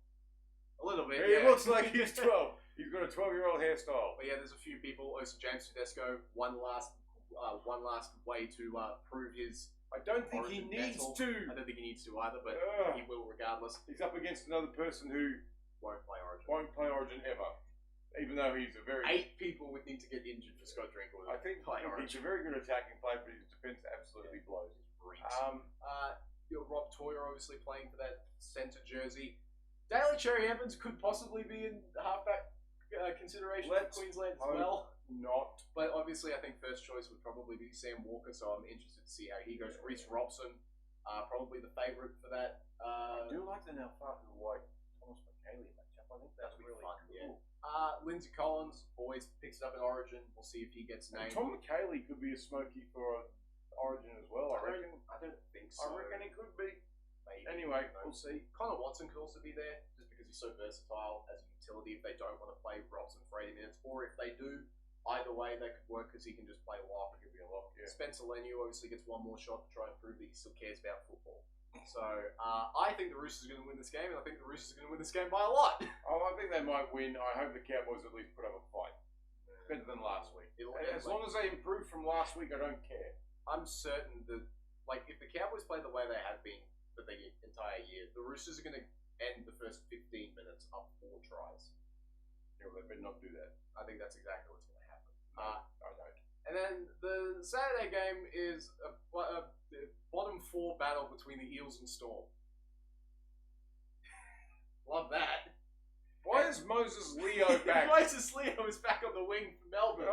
A little bit. He looks like he's 12. He's got a 12-year-old hairstyle. But yeah, there's a few people. Also, James Tedesco, one last way to prove his. I don't think he Origin needs metal. to. I don't think he needs to either, but he will regardless. He's up against another person who Won't play Origin. won't play Origin ever, even though he's a very. 8 people would need to get injured for Scott Drinkle. I think play he's Origin. a very good attacking player, but his defense absolutely blows. Rob Toyer obviously playing for that centre jersey. Daly Cherry Evans could possibly be in halfback consideration for Queensland as well. Not. But obviously, I think first choice would probably be Sam Walker, so I'm interested to see how he goes. Reece Robson, probably the favourite for that. I do like the Naufatu White Thomas McKaylee matchup. I think that's really fun. cool. Yeah. Lindsay Collins always picks it up in Origin. We'll see if he gets And named. Tom McKaylee could be a smoky for Origin as well. I reckon. I don't think so. I reckon he could be. Maybe. Anyway, Who knows? we'll see. Connor Watson could also be there, just because he's so versatile as a utility if they don't want to play Robson for 80 minutes, or if they do, either way that could work because he can just play lock. Could be a lock, yeah. Spencer Leniu obviously gets one more shot to try and prove that he still cares about football. So I think the Roosters are going to win this game, and I think the Roosters are going to win this game by a lot. Oh, I think they might win. I hope the Cowboys at least put up a fight. Better than last week. As long as they improve from last week, I don't care. I'm certain that like, if the Cowboys play the way they have been for the entire year, the Roosters are going to end the first 15 minutes up 4 tries. Yeah, well, they better not do that. I think that's exactly what's going to happen. No, I don't. And then the Saturday game is a bottom 4 battle between the Eels and Storm. Love that. Why is Moses Leo back? Moses Leo is back on the wing for Melbourne.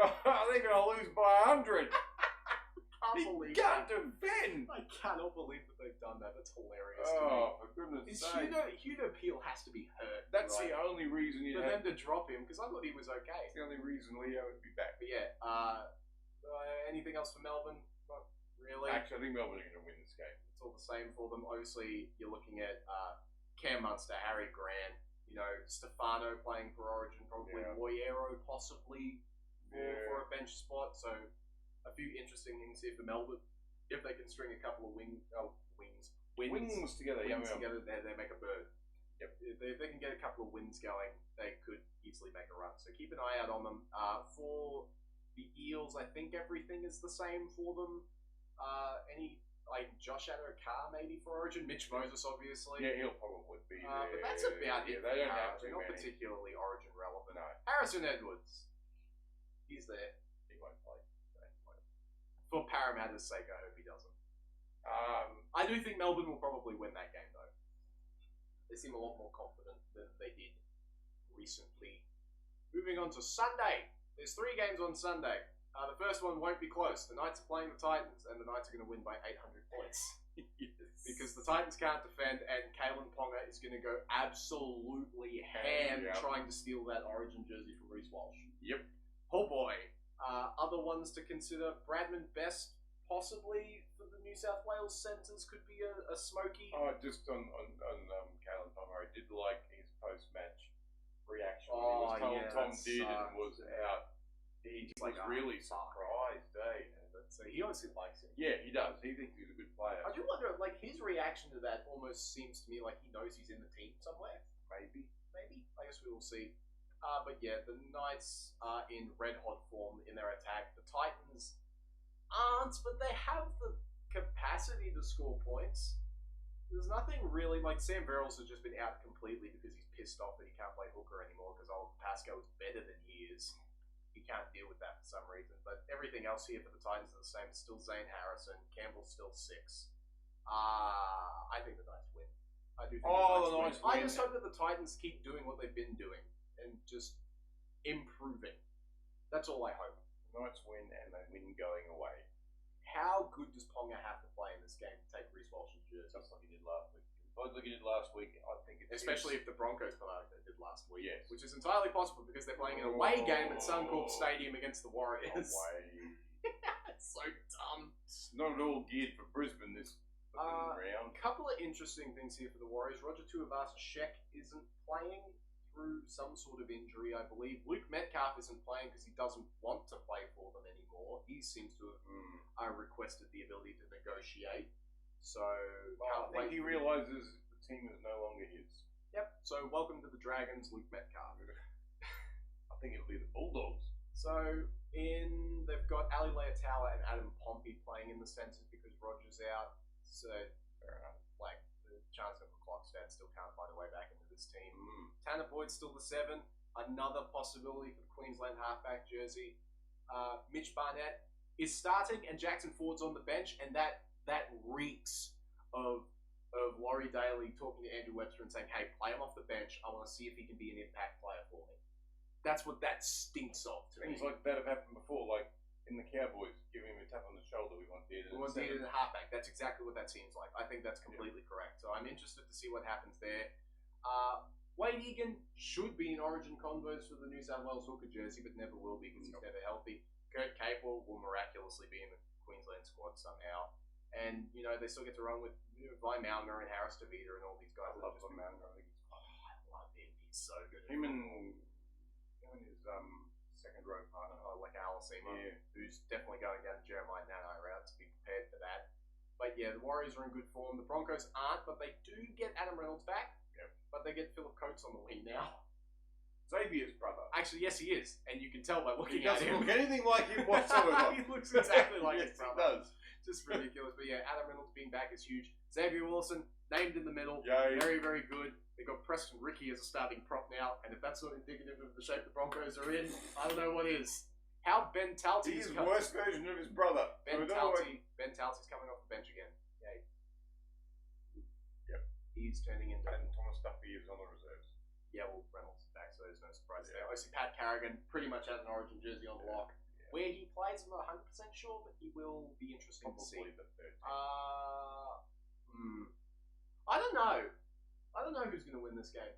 They're going to lose by 100. Can't believe Can't that. defend. I cannot believe that they've done that. That's hilarious. Oh, for goodness sake. Hugo Peel has to be hurt. That's right? the only reason For them to drop him, because I thought he was okay. That's the only reason Leo would be back. But yeah, anything else for Melbourne? Not really. Actually, I think Melbourne are going to win this game. It's all the same for them. Obviously, you're looking at Cam Munster, Harry Grant, Stefano playing for Origin, probably Moyero possibly for a bench spot. So a few interesting things here for Melbourne. If they can string a couple of wings together, they make a bird. Yep. If they can get a couple of wins going, they could easily make a run. So keep an eye out on them. For the Eels, I think everything is the same for them. Josh Addo-Carr maybe for Origin. Mitch Moses, obviously. Yeah, he'll probably be there. But that's about it. They don't have They're too not many. particularly Origin relevant. No. Harrison Edwards. He's there. He won't play. For Parramatta's sake, I hope he doesn't. I I do think Melbourne will probably win that game, though. They seem a lot more confident than they did recently. Moving on to Sunday. There's 3 games on Sunday. The first one won't be close. The Knights are playing the Titans, and the Knights are going to win by 800 points. Because the Titans can't defend, and Kalen Ponga is going to go absolutely ham trying to steal that Origin jersey from Reece Walsh. Yep. Oh boy. Other ones to consider, Bradman Best, possibly for the New South Wales centres, could be a smoky. Just on Kalen Ponga, I did like his post-match reaction. Oh, when he was told Tom that did and sucked. was out. He was really surprised, So he obviously likes him. Yeah, he does. He thinks he's a good player. I do wonder, his reaction to that almost seems to me like he knows he's in the team somewhere. Maybe. I guess we will see. But yeah, the Knights are in red-hot form in their attack. The Titans aren't, but they have the capacity to score points. There's nothing really, Sam Verrills has just been out completely because he's pissed off that he can't play hooker anymore because old Pascal is better than he is. He can't deal with that for some reason. But everything else here for the Titans are the same. It's still Zane Harrison. Campbell's still 6. I think the Knights win. I do think the Knights win. I just hope that the Titans keep doing what they've been doing and just improving. That's all I hope. The Knights win and they win going away. How good does Ponga have to play in this game to take Reece Walsh's jersey? Just like he did last week. Like he did last week, I think it's... Especially if the Broncos come out like they did last week. Yes. Which is entirely possible because they're playing an away game at Suncorp Stadium against the Warriors. Away. It's so dumb. It's not at all geared for Brisbane this round. A couple of interesting things here for the Warriors. Roger Tuivasa-Sheck isn't playing through some sort of injury, I believe. Luke Metcalf isn't playing because he doesn't want to play for them anymore. He seems to have requested the ability to negotiate. So, I think he realises the team is no longer his. Yep. So, welcome to the Dragons, Luke Metcalf. I think it'll be the Bulldogs. So, they've got Ali Leotawa and Adam Pompey playing in the centres because Roger's out. So, fair enough. The chance of a clock stat still can't find a way back into this team. Tanner Boyd's still the 7. Another possibility for the Queensland halfback jersey. Mitch Barnett is starting and Jackson Ford's on the bench, and that reeks of Laurie Daly talking to Andrew Webster and saying, hey, play him off the bench. I want to see if he can be an impact player for me. That's what that stinks of to me. Things like that have happened before, like in the Cowboys, giving him a tap on the shoulder. We want Dearden. We want Dearden in the halfback. That's exactly what that seems like. I think that's completely correct. So I'm interested to see what happens there. Wade Egan should be in Origin converse for the New South Wales hooker jersey, but never will be because he's never healthy. Kurt Capewell will miraculously be in the Queensland squad somehow. And, they still get to run with Vi Maumner and Harris DeVita and all these guys. I love Vi Maumner. I love him. He's so good. Him and his second row partner, like Alasima, who's definitely going down the Jeremiah Nanai route to be prepared for that. But yeah, the Warriors are in good form. The Broncos aren't, but they do get Adam Reynolds back. Yep. But they get Philip Coates on the wing now. Xavier's brother. Actually, yes, he is, and you can tell by looking he at doesn't him. look anything like him whatsoever. He looks exactly like yes, his brother. He does. just ridiculous. But yeah, Adam Reynolds being back is huge. Xavier Wilson, named in the middle. Yay. Very, very good. They got Preston Rickey as a starting prop now, and if that's not indicative of the shape the Broncos are in, I don't know what is. How Ben Talty He's is the worst version of his brother. Ben Talty's coming off the bench again. Yay. Yep. He's turning into... And Thomas Duffy is on the reserves. Yeah, well, Reynolds is back, so there's no surprise there. I see Pat Carrigan pretty much has an Origin jersey on lock. Yeah. Where he plays, I'm not 100% sure, but he will be interesting to see. Probably the third. I don't know. I don't know who's going to win this game.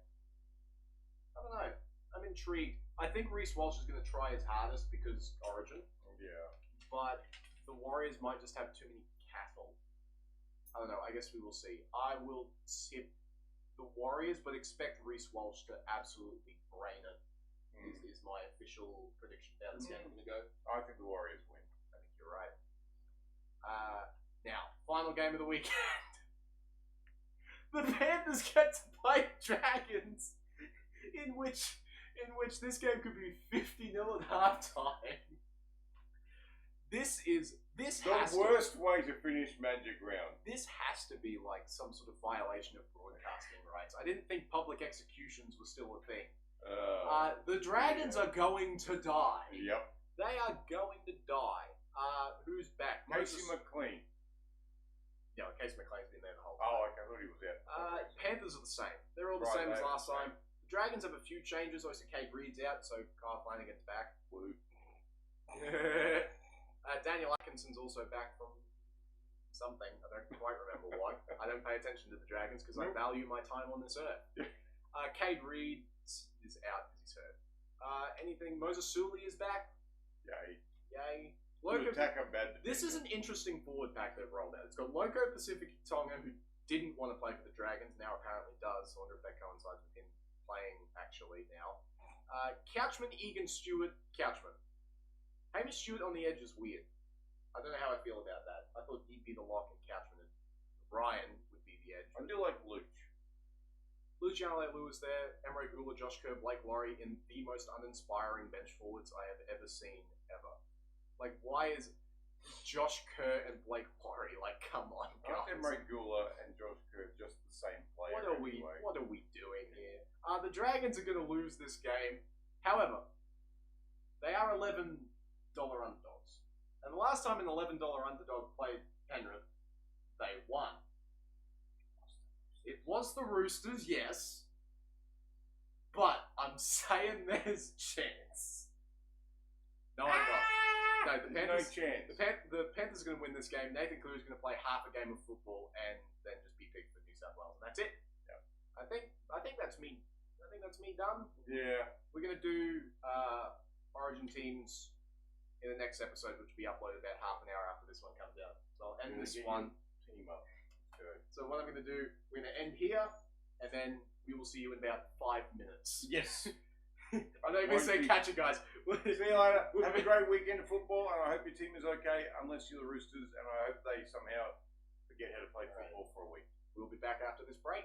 I don't know. I'm intrigued. I think Reece Walsh is going to try his hardest because Origin. Yeah. But the Warriors might just have too many cattle. I don't know. I guess we will see. I will tip the Warriors, but expect Reece Walsh to absolutely brain it. Is my official prediction for how this game is going to go. I think the Warriors win. I think you're right. Now, final game of the weekend. The Panthers get to play Dragons, in which this game could be 50-0 at halftime. This The worst way to finish Magic Round. This has to be like some sort of violation of broadcasting rights. I didn't think public executions were still a thing. The Dragons are going to die. Yep. They are going to die. Who's back? Casey McLean. Yeah, Casey McLean's been there the whole time. Oh, okay, I thought he was out. Panthers are the same. They're all the same as last time. The Dragons have a few changes. Obviously, Cade Reed's out, so Kyle Flanagan's back. Woo. Daniel Atkinson's also back from something. I don't quite remember what. I don't pay attention to the Dragons because I value my time on this earth. Cade Reed is out because he's hurt. Anything? Moses Suli is back. Yay. Loco, this is an interesting forward pack they've rolled out. It's got Loco Pacific Tonga, who didn't want to play for the Dragons, now apparently does. I wonder if that coincides with him playing actually now. Couchman, Egan, Stewart, Couchman. Hamish Stewart on the edge is weird. I don't know how I feel about that. I thought he'd be the lock and Couchman and Ryan would be the edge. I do like Luch. Luciano Lewis there, Emre Gula, Josh Kerr, Blake Laurie in the most uninspiring bench forwards I have ever seen ever. Like, why is Josh Kerr and Blake Laurie, like, come on, guys. Emre Gula and Josh Kerr just the same player. What are we doing here? The Dragons are going to lose this game. However, they are $11 underdogs. And the last time an $11 underdog played Penrith, they won. It was the Roosters, yes. But I'm saying there's chance. No, I'm not. No, the Panthers, no chance. The Panthers are going to win this game. Nathan Cleary is going to play half a game of football and then just be picked for New South Wales, and that's it. Yep. I think that's me. I think that's me done. Yeah. We're going to do Origin teams in the next episode, which will be uploaded about half an hour after this one comes out. So I'll end this one. Team up. Good. So what I'm going to do, we're going to end here, and then we will see you in about 5 minutes. Yes. I don't even say catch it, guys. See you later. Have a great weekend of football, and I hope your team is okay, unless you're the Roosters, and I hope they somehow forget how to play football for a week. We'll be back after this break.